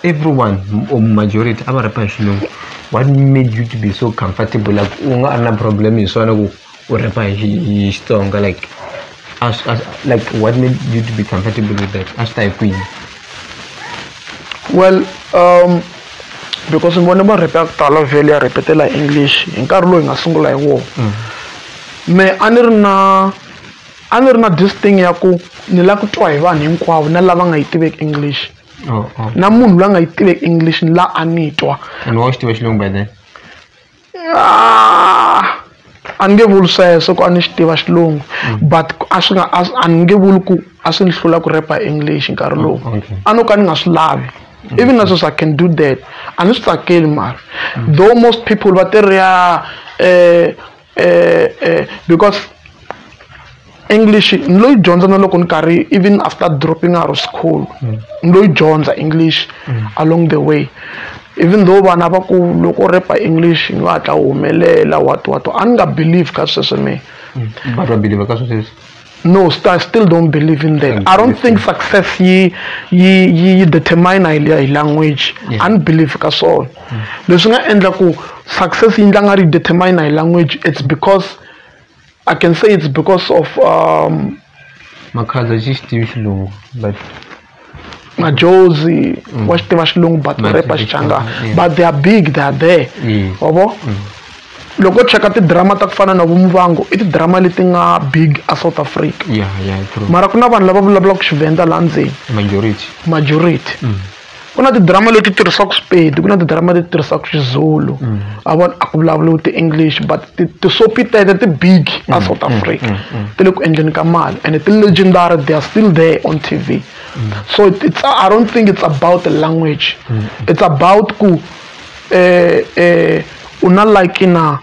D: everyone or majority aba repa shilong what made you to be so comfortable like unga ana problem in so na ku repa hi Tsonga like like what made you to be comfortable with that as type queen?
C: Well, because when I repeat tala vele repetela English in Carlo in a single like war me anirna this thing yaku nila ku twa hi vanhu hinkwavo na lava nga yitiveki English na munhu la nga yitiveki English la anitwa
D: and what was long by then
C: ange vuli sweswo ku a ni xi tiva xilungu but a swi nga ange vuli ku a swi ni hlula ku repa English nkarhi lowu a no ka ni nga swi lavi even as I can do that a ni swi tsakeli mara though most people va tirha because English loyi dyondza na loko ni karhi even after dropping out of school loyi dyondza English along the way even though vana va ku loko repa English ni va tla humelela what a ni nga believe ka sweswo me
D: but I believe ka sweswo
C: no I still don't believe in that I don't think success yi determine hi language and believe ka swona leswi nga endla ku success yi nga ri determine hi language it's because I can say it's because of
D: makhaza xi xilungu but
C: Majozi watch tiva xilungu but repa xichanga but they are big they are there wabo loko cheka ti drama ta ku fana na Vumvango i ti drama leti nga big a South Africa
D: true
C: mara ku na vanhu lava vulavulaka Xivenda la ndzeni majority ku na ti drama leti tirhisaka Sepedi ku na ti drama leti tirhisaka Xizulu a ku vulavuriwi ti English but ti soapy tete ti big a South Africa ti le ku endleni ka mali and ti legendary they are still there on TV so it's I don't think it's about the language it's about ku una like na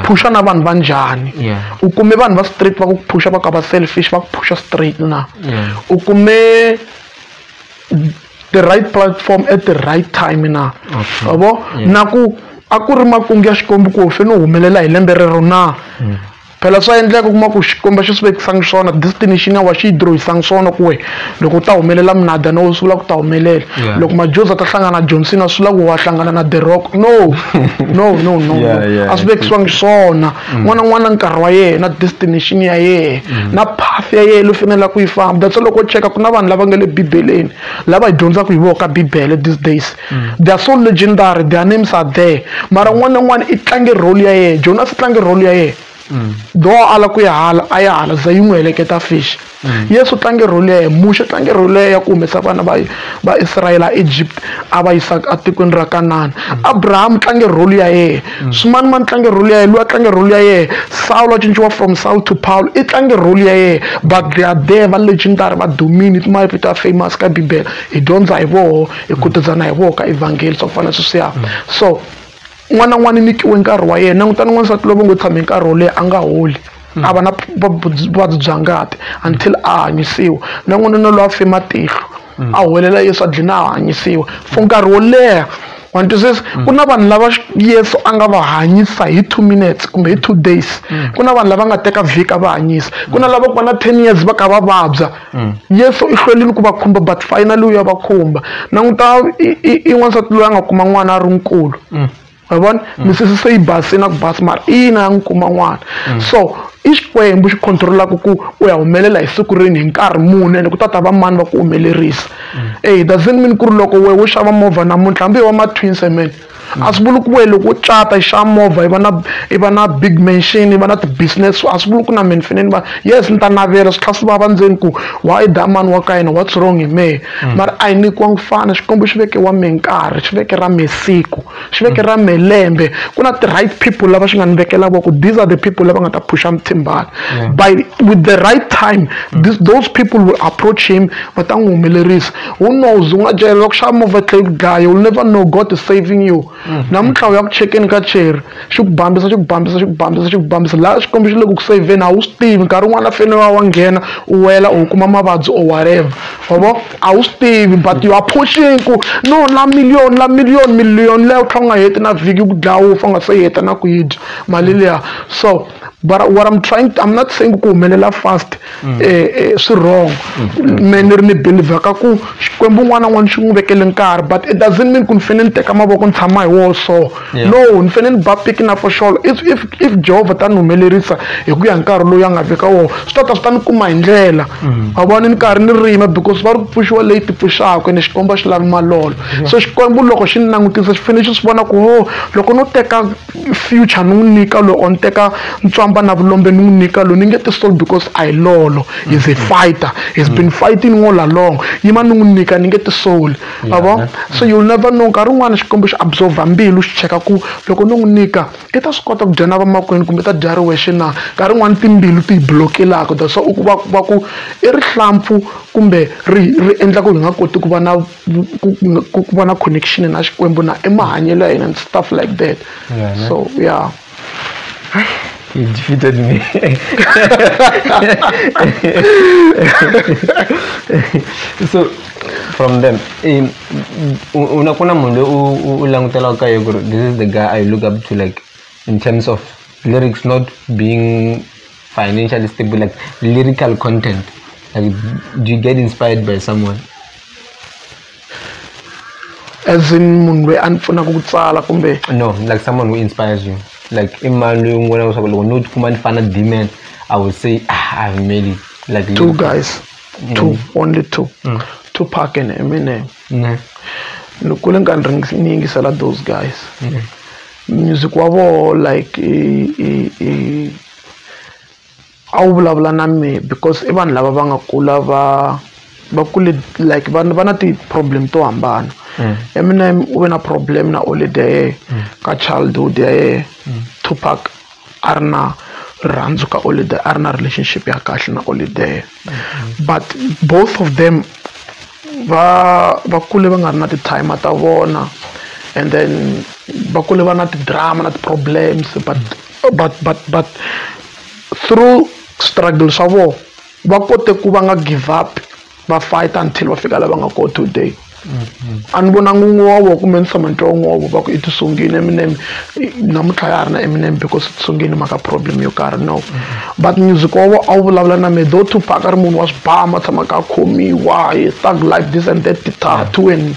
C: pusha na vanhu va njhani u kume vanhu va street va ku pusha va ka va selfish va ku pusha straight na u kume the right platform at the right time na yabo na ku a ku ri makungu ya xikombo ku fe no humelela hi lembe rero na phela swa endleka kuma ku xikomba xi swekisanga swona destination ya wa xi drohisanga swona ku we loko ta humelela Mnada no swi vula ku ta humelela loko Majozi ta hlangana na Johnson swi vula ku wa hlangana na The Rock no a swi vekisiwanga swona n'wana nkarhi wa yena destination ya yena na path ya yena lo fanela ku yi famba that's loko cheka ku na vanhu lava nga le bibeleni lava hi dyondza ku hi voka bibele these days they are so legendary their names are there mara n'wana i tlange role ya yena Jonas tlange role ya yena do ala ku ya hala a ya hala za yi n'wi heleketa fish Yesu tlange role ya Muxe tlange role ya ku humesa vana va Israyela Egypt a va yisa atikweni ra Kanani Abraham tlange role ya yena Swimanimani tlange role ya yena Luya tlange role ya yena Saul cinciwa from Saul to Paul I tlange role ya yena but they are there va legendary va domini timavito ya famous ka Bibele hi dyondza hi voho hi kutuzana hi voho ka evangeli swa ku fana sweswiya so n'wana n'wana nikiwe nkarhi wa yena langutani n'wansati lovo ngo tshame nkarhi wo leha a nga holi a va na vuvabyi bya ngati until a hanyisiwa na n'wanuna loyi a fema tihlo a holela Yesu a dlina a hanyisiwa for nkarhi wo leha wa twisisa ku na vanhu lava Yesu a nga va hanyisa hi 2 minutes kumbe hi 2 days ku na vanhu lava nga teka vhiki va hanyisa ku na lava ku va na 10 years va ka va vabya Yesu I hlwelile ku va khumba but finally u ya va khumba languta I n'wansati loyi a nga kuma n'wana a ri nkulu yabona misisi se yi basile na ku basa mara ina n'wi kuma n'wana so I xikwembu xi controlaka ku u ya humelela hi siku rini hi nkarhi muni ene ku ta va mani va ku humelerisa doesn't mean ku ri loko wehe wo xava movha namuntlha hambi wa ma-twins man a swi vuli ku wehe loko u cata hi xava movha i va na big mansion i va na ti-business a swi vuli ku na mani fanele va yes ni ta navela swi tlha swi vava ndzeni ku why damani wa ka hina what's wrong hi mehe mara a hi nyikiwangi fana xikwembu xi veke wa mehe nkarhi xi veke ra mehe siku xi veke ra mehe lembe ku na ti-right people lava xi nga ni vekela voko these are the people lava nga ta pusha Mthimbani by with the right time those people will approach him va ta n'wi humelerisa who knows u nga jela loko xava movha tlhe guy you will never know God is saving you namuntlha u ya ku chekeni ka cheri xi ku bambisa laha xikwembu xi le ku saveni a wu swi tivi nkarhi wun'wana fanele wa nghena u wela u kuma mavabyi or whatever wavo a wu swi tivi but you are pushing ku no la million leyo tlha u nga heti na vhiki ku dlaya u fa u nga se heta na ku yi dya mali liya so but what I'm not saying ku humelela fast swi wrong me ni ri ni believe ka ku xikwembu n'wana n'wana xi n'wi vekele nkarhi but it doesn't mean ku ni fanele ni teka mavoko ni tshama hi woho so no ni fanele ni ba pikina for sure if Jehovah ta ni humelerisa hi ku ya nkarhi loyi a nga veka woho swi ta ni kuma hi ndlela a vona ni karhi ni rima because va ri ku pfuxiwa leyi ti pfuxaka ene xikwembu a xi lavi malolo so xikwembu loko xi ni langutisa xi fanele xi swi vona ku loko no teka future ni n'wi nyika loko ni teka ntswamba na vulombe ni n'wi nyika lo ni nge ti soul because I lolo he's a fighter he's been fighting all along yima ni n'wi nyika ni nge ti soul avo so you'll never know nkarhi wun'wana xikwembu xi absorba mbilu xi cheka ku loko no n'wi nyika i ta swi kota ku dya na vamakwenu kumbe ta dya ri wexe na nkarhi wun'wana timbilu ti hi blokelaka that's so va ku I rihlampfu kumbe ri endla ku hi nga koti ku va na connection na xikwembu na emahanyelo ya hina and stuff like that so yeah
D: You defeated me. So from them, unakuna mundu ulangutela ka yego. This is the guy I look up to, like in terms of lyrics, not being financially stable, like lyrical content. Like, do you get inspired by someone?
C: As in mundu anfuna kutsala kumbe?
D: No, like someone who inspires you. Like when I was not command final demand, I would say I've made it. Like
C: 2 guys, only 2. Tupac and Eminem. No couldn't get those guys. Music wavo like awulabula na me because even lava vanga kula bakule like vana ti problem to hambana. Eminem u na problem na holiday ka childhood ya Tupac arna rhandzu ka holiday arna relationship ya kahle na holiday but both of them va kule va nga ri na ti time ta vona and then va kule va na ti drama na ti problems but through struggle swa vo va kote ku va nga give up va fight until va fika la va nga ko today anibona ngungwawo kumbe nsamantwa ngwawo ba ku itisungine Eminem namutlha ya ri na Eminem because itisungine maka problem yo karhi no but music wawo a wu vulavula na me though Tupac ri munhu wa swibama tshama ka khomiwa hi thug life this and that tattoo and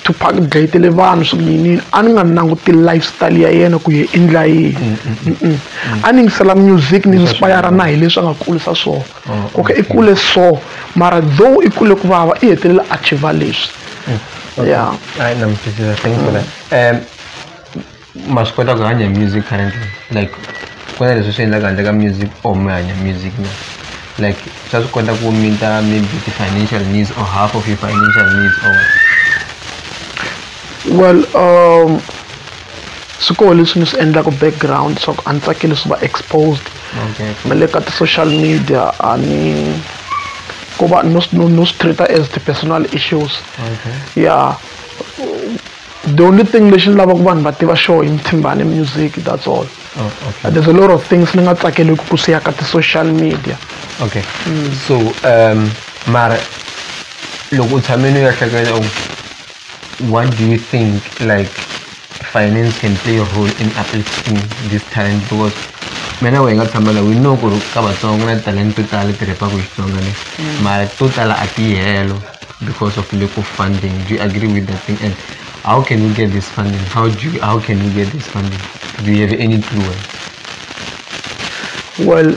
C: Tupac dlayitele vanhu swinini a ni nga nanguti lifestyle ya yena ku ye endla yini a ni ngisela music ni inspire na hi leswi nga kulisa swona okay i kule so mara though i kule ku vava i hetelela achieve leswi yeah
D: I know thanks for that masquota go hanya music currently like kuna leswi swi endlaka handle ka music or mi hanya music na like swa swi kota ku meet-a maybe the financial needs or half of your financial needs or
C: well swikolo leswi ni swi endlaka background so a ni tsakeli swi va exposed me le ka ti-social media a ni ku va no swi treat as ti-personal issues yeah the only thing lexi ni lavaka vanhu va tiva show hi Mthimbani music that's all. There's a lot of things ni nga tsakeleki ku siya ka ti-social media.
D: Okay. So mara loko u tshameni u ya hleketa what do you think like finance can play a role in uplifting this talent because mina we nga tshama la we know ku ka Vatsonga na talent to tala ti repa ku Xitsonga ne mara to tala a ti helo because of lack of funding. Do you agree with that thing? And how can we get this funding? How can we get this funding? Do you have any clue?
C: Well,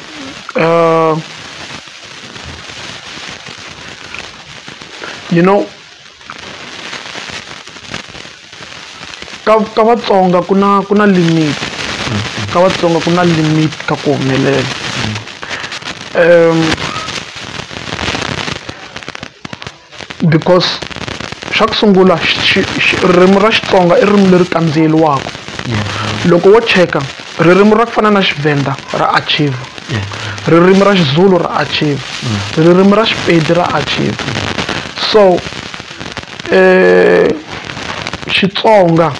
C: you know, ka Vatsonga kuna limit. Ka Vatsonga kuna limit ka ku humelela. Because xa ku sungula ririmi ra Xitsonga I ririmi leri kandziyeliwaka. Loko wo cheka ririmi ra ku fana na Xivenda ra achieve, ririmi ra Xizulu ra achieve, ririmi ra Xipedi ra achieve. So Xitsonga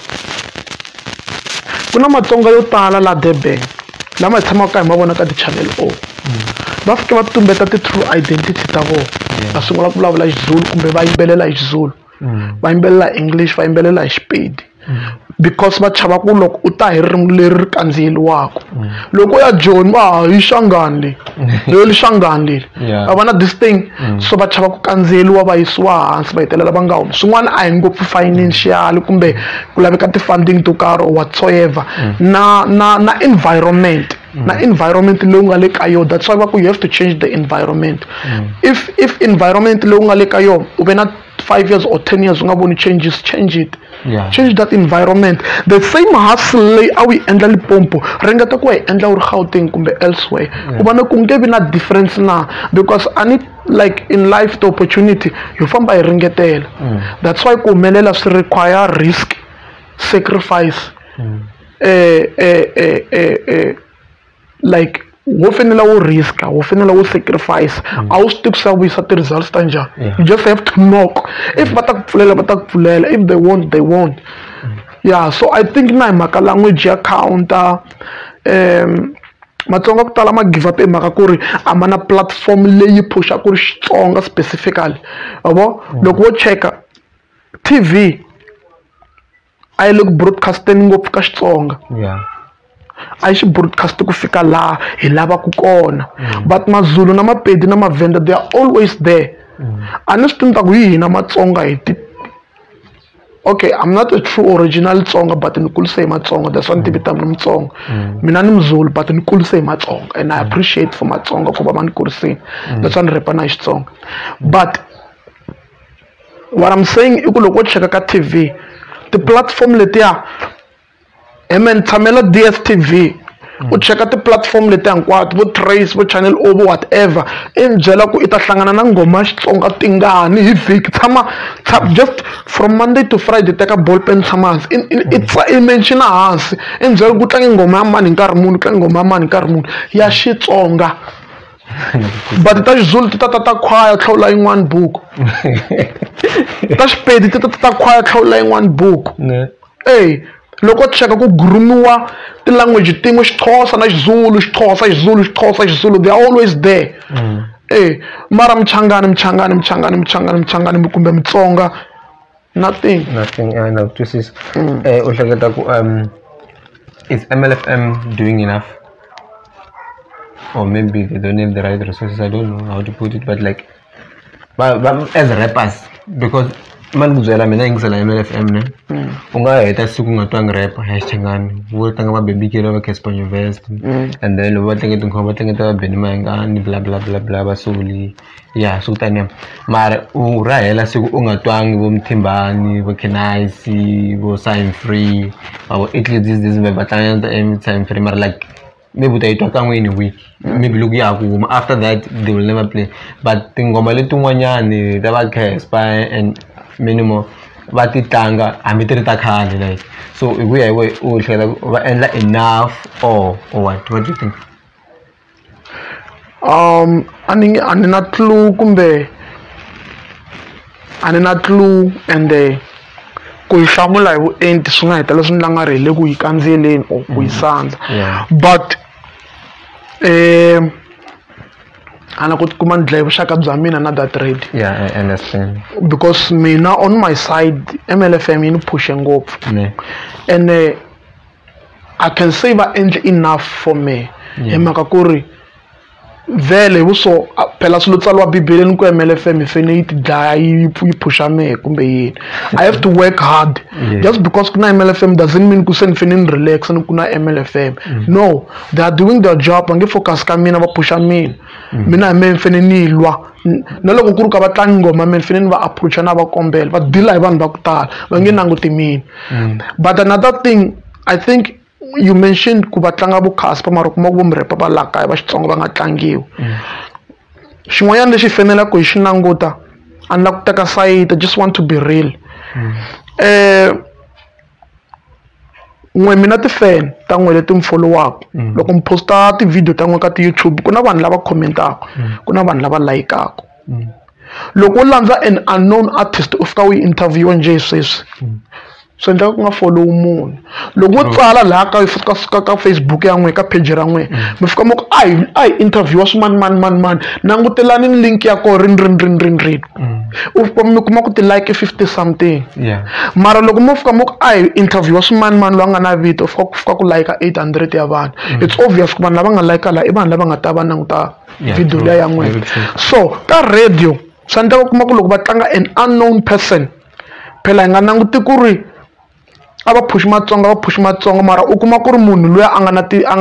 C: kuna Matsonga yo tala la Durban lama hi tshamaka hi mavona ka ti-channel va fike va tumbeta ti-true identity ta vona va sungula ku vulavula Xizulu kumbe va yimbelela hi Xizulu va yimbelela English va yimbelela hi Xipedi because va chava ku loko u ta hi ririmi leri ri kandziyeliwaka loko ya John va hi Xangani leyi Xangani leri va va na this thing so va chava ku kandziyeliwa va yisiwa hansi va hetelela va nga humi swin'wana a hi ngopfu financial kumbe ku laveka ti-funding to karhi or whatsoever na environment na environment leyi nga le ka yona that's why va ku you have to change the environment if environment leyi nga le ka yona u ve na 5 years or 10 years u nga voni changes change it. Change that environment. The same hustle lay we endla Limpopo ringeta ku hi endla uri Gauteng kumbe elsewhere ku va na ku nge vi na difference na because I need like in life the opportunity you famba hi ringetela that's why ku humelela swi require risk sacrifice like wo fanele wo riska wo fanele wo sacrifice a wu swi tivi swa vuyisa ti-results ta njhani you just have to knock if va ta ku pfulela va ta ku pfulela if they won't they won't yeah so I think na hi mhaka language ya counter Matsonga ku tala ma give up hi mhaka ku ri a ma na platform leyi pusha ku ri Xitsonga specifically yabo loko wo cheka TV a yi le ku broadcasting ngopfu ka Xitsonga a yi xi broadcast ku fika laha hi lavaku kona but Mazulu na Mapedi na Mavenda they are always there a ni swi tivi ta ku hi hina Matsonga hi ti okay I'm not a true original Tsonga but ni kulise hi Matsonga that's why ni tivita ni Mutsonga mina ni Mzulu but ni kulise hi Matsonga and I appreciate for Matsonga ku va va ni kurisini that's why ni repa na Xitsonga but what I'm saying I ku loko u cheka ka TV ti-platform letiya tshamela DSTV u cheka ti-platform leti hinkwato vo Trace vo Channel O vo whatever i byela ku I ta hlangana na ngoma ya Xitsonga tingani hi vhiki tshama just from Monday to Friday teka ballpen tshama hansi i mention hansi i byela ku tlanga ngoma ya mani nkarhi muni tlanga ngoma ya mani nkarhi muni ya Xitsonga but ta Xizulu ti ta khwaya tlhawula yin'wana buku ta Xipedi ti ta khwaya tlhawula yin'wana buku loko cheka ku grumiwa ti-language tin'we Xixhosa na Xizulu Xixhosa they are always there mara Mchangani kumbe Mutsonga nothing
D: and I've twisted u hleketa ku is MLFM doing enough or maybe they don't have the right resources I don't know how to put it but like but as rappers because man kuzela mina ngisela MLFM ne unga heta siku ngatwanga rap #changani wo tanga ba baby kelo ba Kespanyo West and then lo batlenge tinkhoba batlenge ta Beni Mayengani bla bla bla bla basuli yeah so tani mara u rahela siku ungatwangi bo Mthimbani bo Kenaisi bo Sign Free or at least this batlanga ta time free mara like maybe they talk in a week. Maybe look after that they will never play. But tingoma letungwanyani tabakhe spy and minimum but itanga amitrita khali like so we are enough or what do you think?
C: Anina clue kumbe anina clue and ku yishamula hi vuenti swi nga heta leswi nga rile ku yi kandzieleni or ku yi sandza but ana ku tikuma ni dlaye vuxaka bya mina na that rate.
D: Yeah, I understand.
C: Because mina on my side MLFM yi ni pushe ngopfu and I can say va endle enough for me hi mhaka ku ri vele vuso phela swilo tsaliwa bibeleni ku MLFM ifene yi ti dlaya yi pusha me kumbe yini. I have to work hard. Just because kuna MLFM doesn't mean ku se ni fene ni relax ni kuna MLFM. No, they are doing their job vange focus ka mina va pusha mina. Mina me fene ni lwa na loko ku ri ka va tlangi ngoma me fene ni va approach na va kombela va deal hi vanhu va ku tala va nge nanguti mina. But another thing I think you mentioned ku batlanga vukhaspa mara kuma ku mrepa va la kaya va Xitsonga va nga tlangiwi. Xin'wanyana lexi faneleke ku hi xi languta a ni la ku teka side. I just want to be real. N'we mina ti-fan ta n'we leti mi followaku loko mi posta ti-video ta n'we ka ti-YouTube ku na vanhu lava commentaka ku na vanhu lava layikaku. Loko u landza an unknown artist u fika u yi interviewa njhe sweswi so endleka ku nga follow munhu loko u tsala laha ka Facebook ya n'we ka page ra n'we mi fika mo ku a hi interviewa swimani nangutelani ni link ya koho rin u fika mi kuma ku ti-like 50 something mara loko mo fika mo ku a hi interviewa swimani loyi a nga na vito u fika ku like 800 ya vanhu. It's obvious ku vanhu lava nga like la i vanhu lava nga ta va languta video liya ya n'we. So ka radio swi endleka kuma ku loko va tlanga an unknown person phela hi nga nanguti ku ri a va push Matsonga mara u kuma ku ri munhu loyi a nga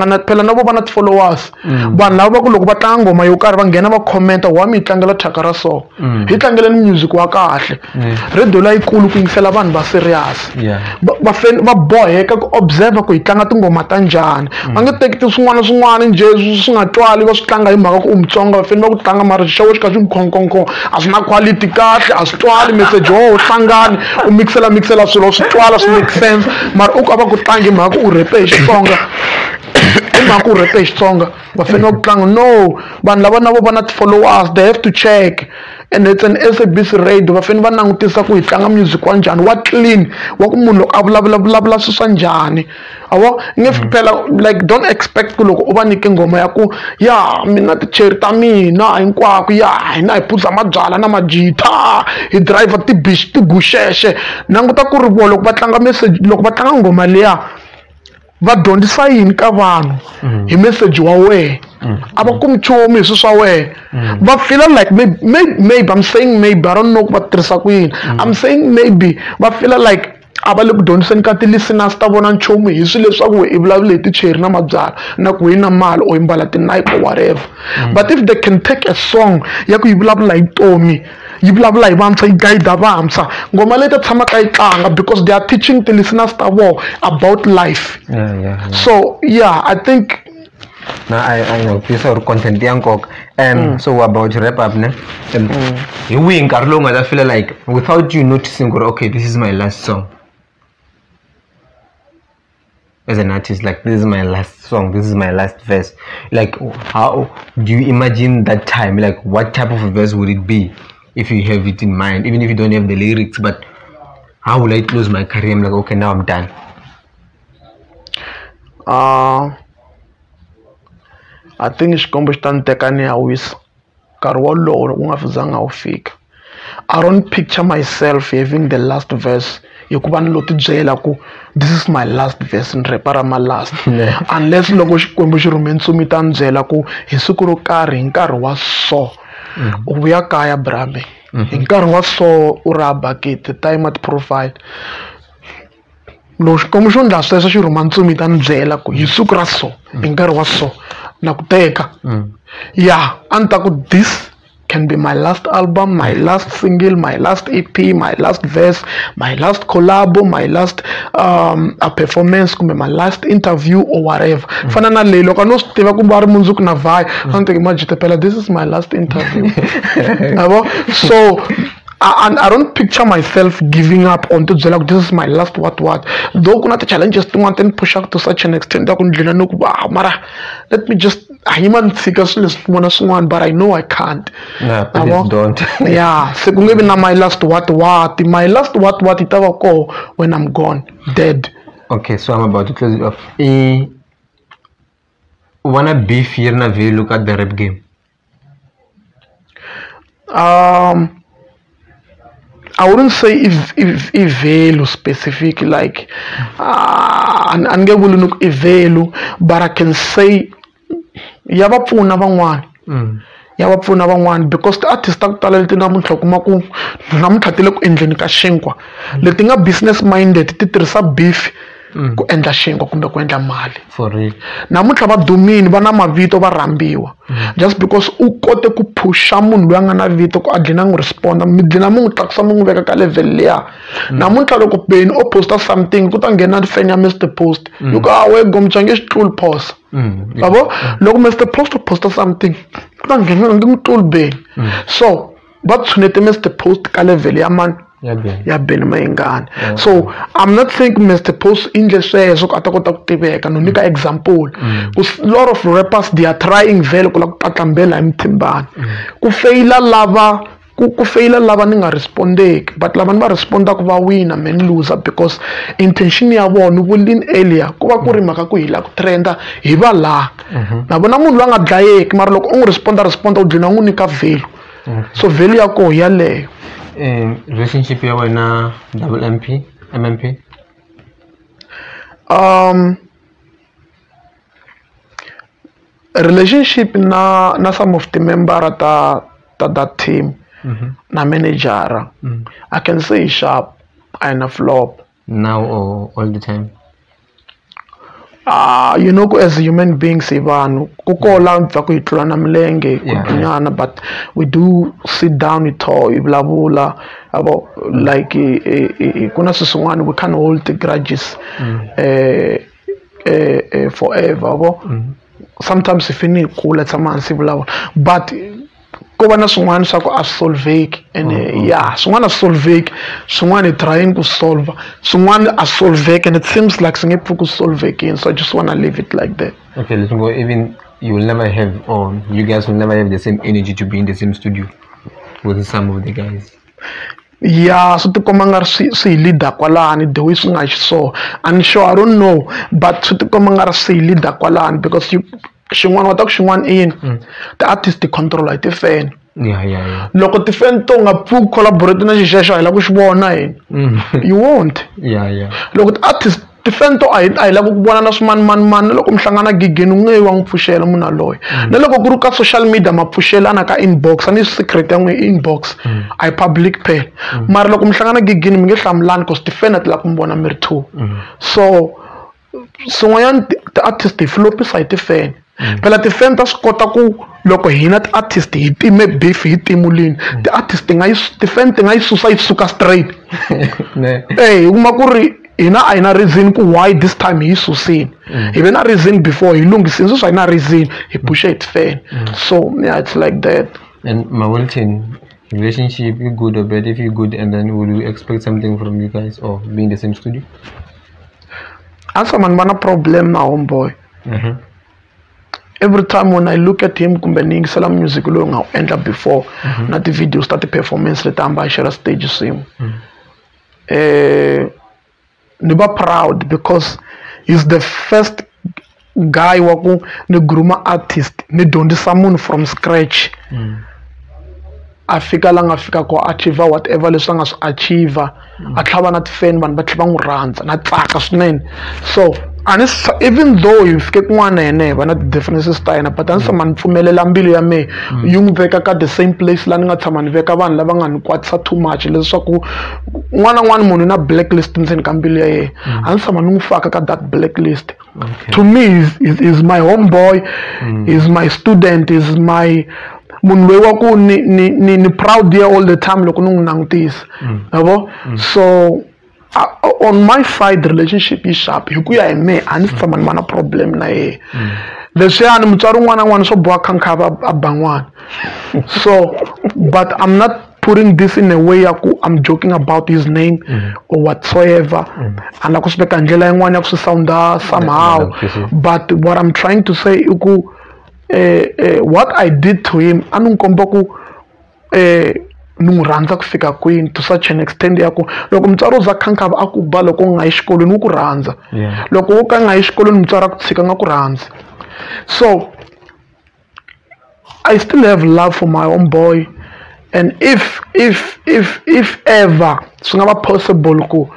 C: na phela na vo va na ti-followers vanhu lava va ku loko va tlanga ngoma yo karhi va nghena va commenta wa mi hi tlangela thyaka ra so hi tlangeleni music wa kahle radio layikulu ku yingisela vanhu va serious va boheka ku observe ku hi tlanga tingoma ta njhani va nge teki swin'wana njhe swi nga twali va swi tlanga hi mhaka ku u Mutsonga va fanele va ku tlanga mara xixevo xi kha xi mkhonkhonkhon a swi na quality kahle a swi twali message wo hlangani u mixela swilo swi twala swi make sense mara u ka va ku tlangi hi mhaka ku u repe hi Xitsonga hi mhaka ku u repe hi Xitsonga va fanele va ku tlanga. No, vanhu lava na vo va na ti-followers they have to check and it's an SABC radio va fanele va langutisa ku hi tlanga music wa njhani wa clean wa ku munhu loko a vulavula swilo swa njhani avo nge phela like don't expect ku loko u va nyike ngoma ya ku ya mina ticheri ta mina hinkwako ya hina hi phuza mabyala na majita hi driver tigusheshe nanguta ku ri vo loko va tlanga message loko va tlanga ngoma liya va dyondzisa yini ka vanhu hi message wa wehe a va kumi nchumu hi swilo swa wehe va feel like maybe I'm saying maybe I don't know ku va tirhisa ku yini I'm saying maybe va feel like a va le ku dyondziseni ka ti-listeners ta vona nchumu hi swilo leswaku i vulavule hi ticheri na mabyala na ku hi na mali or hi mbala ti-Nike or whatever but if they can take a song ya ku yi vulavula hi vutomi yi vulavula hi vantshwa yi guide vantshwa ngoma leyi ta tshama ka yi tlanga because they are teaching ti-listeners ta vo about life. So yeah, I think
D: I know this or content ya nkoka so about wrap up ne hi wihi nkarhi lowu nga ta feel like without you noticing okay this is my last song as an artist, like this is my last song, this is my last verse, like how do you imagine that time, like what type of a verse would it be if you have it in mind, even if you don't have the lyrics, but how will I close my career? I'm like, okay, now I'm done.
C: I think xikombo xi ta ni teka ni ya wisa nkarhi wolowo loko u nga fizanga wu fika. I don't picture myself having the last verse hikuva ni lo ti byela ku this is my last verse ni repa ra ma last unless loko xikwembu xi rhume ntsumi ta ni byela ku hi siku ro karhi hi nkarhi wa so u vuya kaya brame hi nkarhi wa so u ra bakiti time at profile lo xikwembu xo ndla sweswo xi rhuma ntsumi ta ni byela ku hi siku ra so hi nkarhi wa so na ku teka a ni ta ku this can be my last album, my last single, my last EP, my last verse, my last collabo, my last a performance, my last interview or whatever. Fana na lelo kano stiva ku bari munzuku na vai. Ante imagine pela this is my last interview. So and I don't picture myself giving up on to like this is my last what. Though kuna the challenges to want and push up to such an extent that mara let me just human figures one, but I know I can't.
D: Yeah, please don't.
C: Yeah, so maybe na my last what. My last what itawa ko when I'm gone, dead.
D: Okay, so I'm about to close it off. Wanna beef here na we look at the rap game.
C: I wouldn't say if value specific like and get will look value, but I can say yava pfuna van'wana because the artist tala leti namuntlha kuma ku namuntlha ti le ku endleni ka xinkwa leti nga business minded ti tirhisa beef ku endla xinkwa kumbe ku endla mali
D: for real.
C: namuntlha va dumini va na mavito va rambiwa just because u kote ku pusha munhu loyi a nga na vito ku a dlina n'wi responda mi dlina mi n'wi tlakusa mi n'wi veka ka level liya namuntlha loko beni o posta something ku ta nghena fan ya Mr Post you go away gomchange xitluli pause yabo loko Mr Post posta something ku ta nghena ngi mutluli beni so va tshunete Mr Post ka level ya man ya beni mayingana. So I'm not saying Mr Post English says so ata kota ku tiveka no nyika example because a lot of rappers they are trying vele ku la ku tatlambela Mthimbani ku faila lava ni nga respondeki but lava ni va responda ku va winner man loser because intention ya vona within earlier ku va ku ri mhaka ku hila ku trenda hi va la na vona munhu loyi a nga dlayeki mara loko u n'wi responda u dlina n'wi nyika value so value ya koho yaleyo.
D: Relationship ya wena double MMP?
C: Relationship na some of the member ta that team na manager I can say sharp and a flop
D: now or all the time.
C: You know, as human beings, Ivan, but we do sit down with her, about like we can't hold the grudges forever. Sometimes if you need cool, it's a man civil, but Kobana someone sako a solve and someone a solve, someone is trying to solve, someone a solve and it seems like some people solve and so I just wanna leave it like that.
D: Okay, let's go. Even you will never have, or you guys will never have the same energy to be in the same studio with some of the guys.
C: Yeah, so to come and see leader kwalani the way I saw, and sure I don't know, but so to come and see leader kwalani because you. She want in the artist the control like the fan.
D: Yeah.
C: Look at the fan tongue a pool collaborate na shisha like which one nine. You won't.
D: Yeah.
C: Look at artist the fan to I love one of man look mshangana gigenunge wang pushela muna loy. Na look group social media ma pushela na ka inbox and is secret inbox. I public pay. Mar look mshangana gigen mngesha mlan cause the fan at la kumbona mirtu. So the artist the flop side the fan. Pela the fan tas kota ku loko hina artist hiti me beef hiti mulin the artist ngai the fan ngai suicide suka straight hey umakuri ina aina reason ku why this time he suicide even a reason before he long since so ina reason he push it fan so yeah it's like that.
D: And Mawelton, relationship you good or bad? If you good, and then would you expect something from you guys or be in the same studio?
C: Answer man bana problem na homeboy. Every time when I look at him, kumbening salam music long end up before not the video start the performance the time by share stage sim. Never proud because he's the first guy waku ne gruma artist ne dondi someone from scratch. Africa ko achieve whatever le song as achieve atlaba na fan ban ba tlaba nguranza na tsaka swinene. So and even though you fike kun'wana yene va na differences ta yena but ansa man pfumelela mbilu ya me yung veka ka the same place la ni nga tshama ni veka vanhu lava nga ni kwatisa too much leswaku n'wana munhu na blacklist ndzeni ka mbilu ya yena ansa man n'wi faka ka that blacklist. To me is my homeboy, is my student, is my munhu loyi wa ku ni proud here all the time loko ni n'wi langutisa yabo so on my side relationship is sharp hi ku ya hi me a ni se tshama ni va na problem na yena leswiyani mutswari un'wana na un'wana swo boha khankhava a ba n'wana so but I'm not putting this in a way ya ku I'm joking about his name or whatsoever and ku swi veka ndlela yin'wana ya ku swi sounda somehow but what I'm trying to say i ku what I did to him a ni n'wi komba ku ni n'wi rhandza ku fika kwini to such an extent ya ku loko mutswari u za khankhava a ku ba loko u nga yi xikolweni wu ku rhandza loko wo ka nga yi xikolweni mutswari a ku tshika nga ku rhandza so I still have love for my own boy and if ever swi nga va possible ku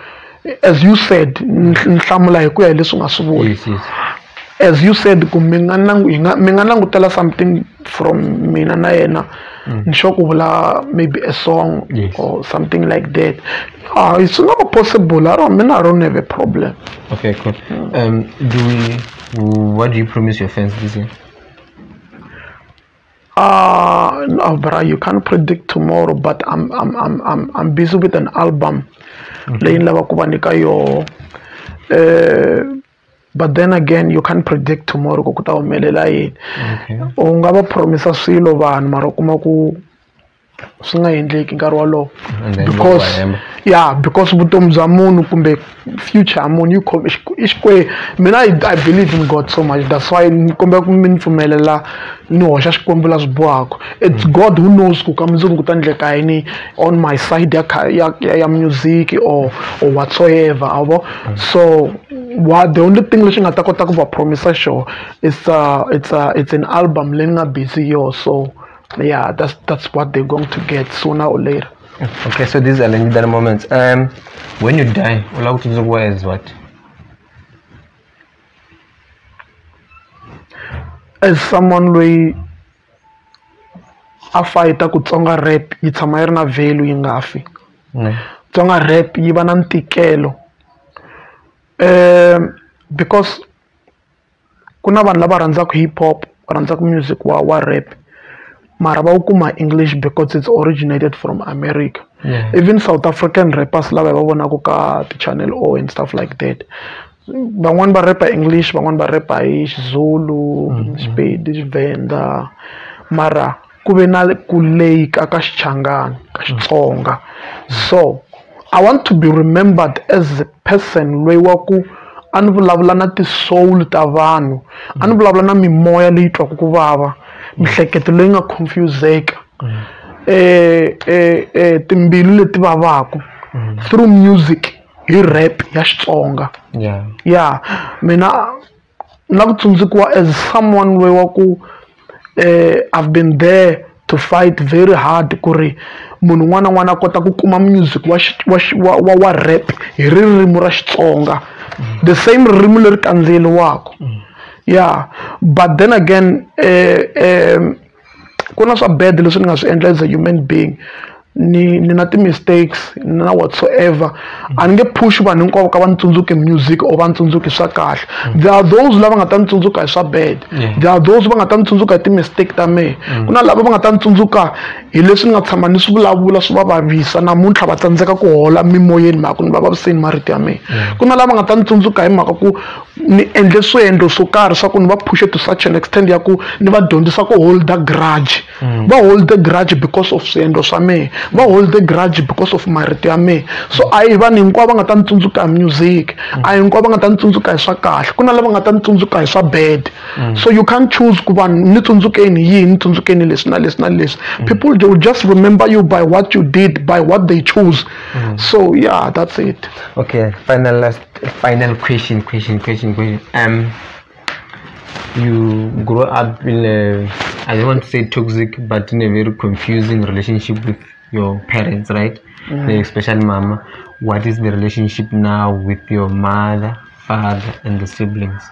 C: as you said nhlamula hi ku ya hi leswi nga swi vula as you said ku mi nga langutela something from mina na yena ni sure ku vula maybe a song or something like that it's not possible. I don't have a problem.
D: Okay, cool. What do you promise your fans this year?
C: No, bro, you can't predict tomorrow, but I'm busy with an album. But then again, you can't predict tomorrow. Okay. Ungaba promise swilo vanhu mara kuma ku swi nga endleki nkarhi walowo because vutomi bya munhu kumbe future ya munhu i xikwembu. Mina I believe in God so much, that's why ni kombela ku mi ni pfumelela ni hoxa xikwembu la swi bohaka. It's God who knows ku ka mundzuku ku ta endleka yini on my side ya music or whatsoever avo so the only thing lexi nga ta kota ku va promise sure it's an album leyi nga busy yo so yeah that's what they're going to get sooner or later.
D: Okay, so these are the moments. When you die, what is what?
C: As someone who a fighter ku Tsonga rap yi tshama yi ri na value yi nga fi. Tsonga rap yi va na ntikelo because kuna vanhu lava rhandzaka hip hop rhandzaka music wa rap mara va kuma English because it's originated from America. Even South African rappers lava va vonaka ka ti-Channel O and stuff like that. Van'wani va rapper English, van'wani va rapper hi Xizulu, Xipedi, Xivenda, mara ku ve na ku leyika ka Xichangani, ka Xitsonga. So I want to be remembered as a person loyi wa ku a ni vulavula na ti-soul ta vanhu, a ni vulavula na mimoya leyi twaka ku vava, mihleketo leyi nga confuseka, timbilu leti vavaka through music hi rap ya Xitsonga. Mina na ku tsundzukiwa as someone loyi wa ku I've been there to fight very hard ku ri munhu n'wana n'wana a kota ku kuma music wa rap hi ririmi ra Xitsonga, the same ririmi leri kandziyeliwaka. But then again ku na swa bad leswi ni nga swi endla as a human being, ni na ti-mistakes na whatsoever. A ni nge push vanhu hinkwavo ka va ni tsundzuke music or va ni tsundzuki swa kahle. There are those lava nga ta ni tsundzuka hi swa bad, there are those va nga ta ni tsundzuka hi ti-mistake ta mehe, ku na lava va nga ta ni tsundzuka hi leswi ni nga tshama ni swi vulavula swi va vavisa namuntlha va tsandzeka ku hola mimoyeni mhaka ku ni va vaviseni marito ya mehe. Ku na lava nga ta ni tsundzuka hi mhaka ku ni endle swiendlo swo karhi swa ku ni va pushe to such an extent ya ku ni va dyondzisa ku hold the grudge. Va hold the grudge because of swiendlo swa mehe, va hold the grudge because of marito ya mehe. So a hi vanhu hinkwavo va nga ta ni tsundzuka hi music, a hi hinkwavo va nga ta ni tsundzuka hi swa kahle, ku na lava nga ta ni tsundzuka hi swa bad. So you can't choose ku vanhu ni tsundzukeni yini, ni tsundzukeni leswi na leswi na leswi. People will just remember you by what you did, by what they choose. So yeah, that's it.
D: Okay, final question. You grow up in a, I don't want to say toxic, but in a very confusing relationship with your parents, right? Especially mama. What is the relationship now with your mother, father, and the siblings?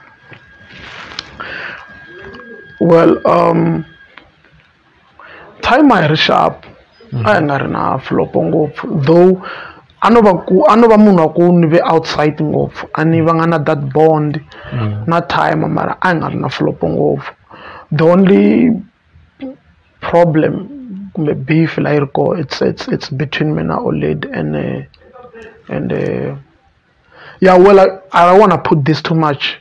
C: Well, time I reach up, I nga ri na flopo ngopfu, though I know munhu wa ku ni ve outside ngopfu, a ni va nga na that bond na time mara a nga ri na flopo ngopfu. The only problem, beef like it's between Mena Oled and yeah. Well, I don't want to put this too much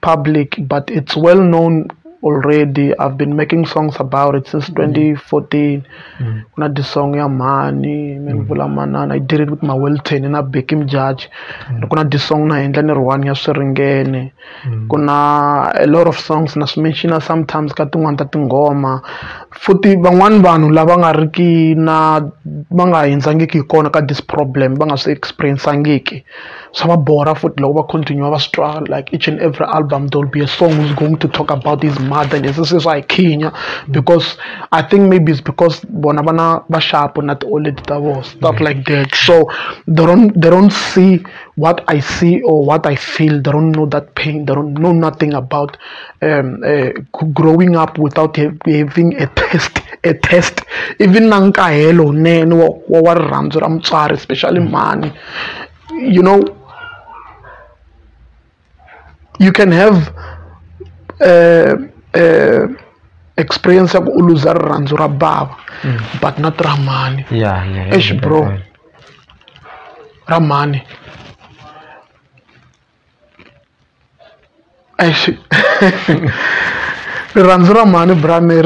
C: public, but it's well known already. I've been making songs about it since 2014. Kuna the song ya Mani, I did it with Mawelton and I became judge. Kuna the song na endla ni Rwani ya Sweringene. Kuna a lot of songs na mention sometimes katungwanta tingoma. Futhi bangwani vanhu lava nga riki na banga hindzangiki kona ka this problem banga se experienceangiki. So va bora futhi loko va continue va struggle, like each and every album there'll be a song who's going to talk about his mother and this is like Kenya, because I think maybe it's because bona bana ba sharp not all the stuff like that. So they don't see what I see or what I feel. They don't know that pain. They don't know nothing about growing up without having a test. Even nanka hello nen wa ramzo ramtsari, especially money. You know, you can have experience of uluzar ranzura baba, but not Ramani.
D: Yeah.
C: Ish bro, Ramani. Ish. Ranzura mani brane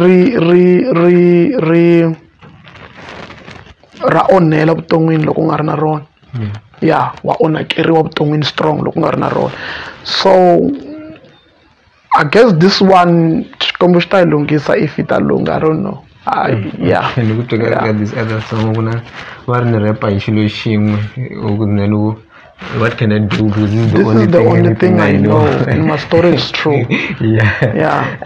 C: ra onela butongwini loko nga ri na rona. Yeah, wa onakeriwa butongwini strong loko nga ri na rona. So I guess this one xikombo xi ta yi lunghisa if it lunga, I don't know. Yeah.
D: Loko together this other song kuna va ri ni rapa hi xilo xin'we what can I do? This is the only thing I know.
C: And my story is true.
D: Yeah.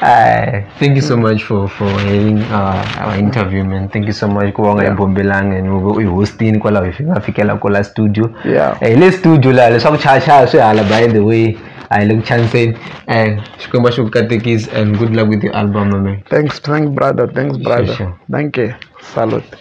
D: Thank you so much for having our interview, man. Thank you so much. Kuwanga Bombelang and we hosting kwala fikela kola studio.
C: Yeah.
D: Let's studio la. Let's talk cha so ala, by the way. I look chance and shukuma shukatekis and good luck with your album, man.
C: Thanks brother.
D: Sure.
C: Thank you. Salute.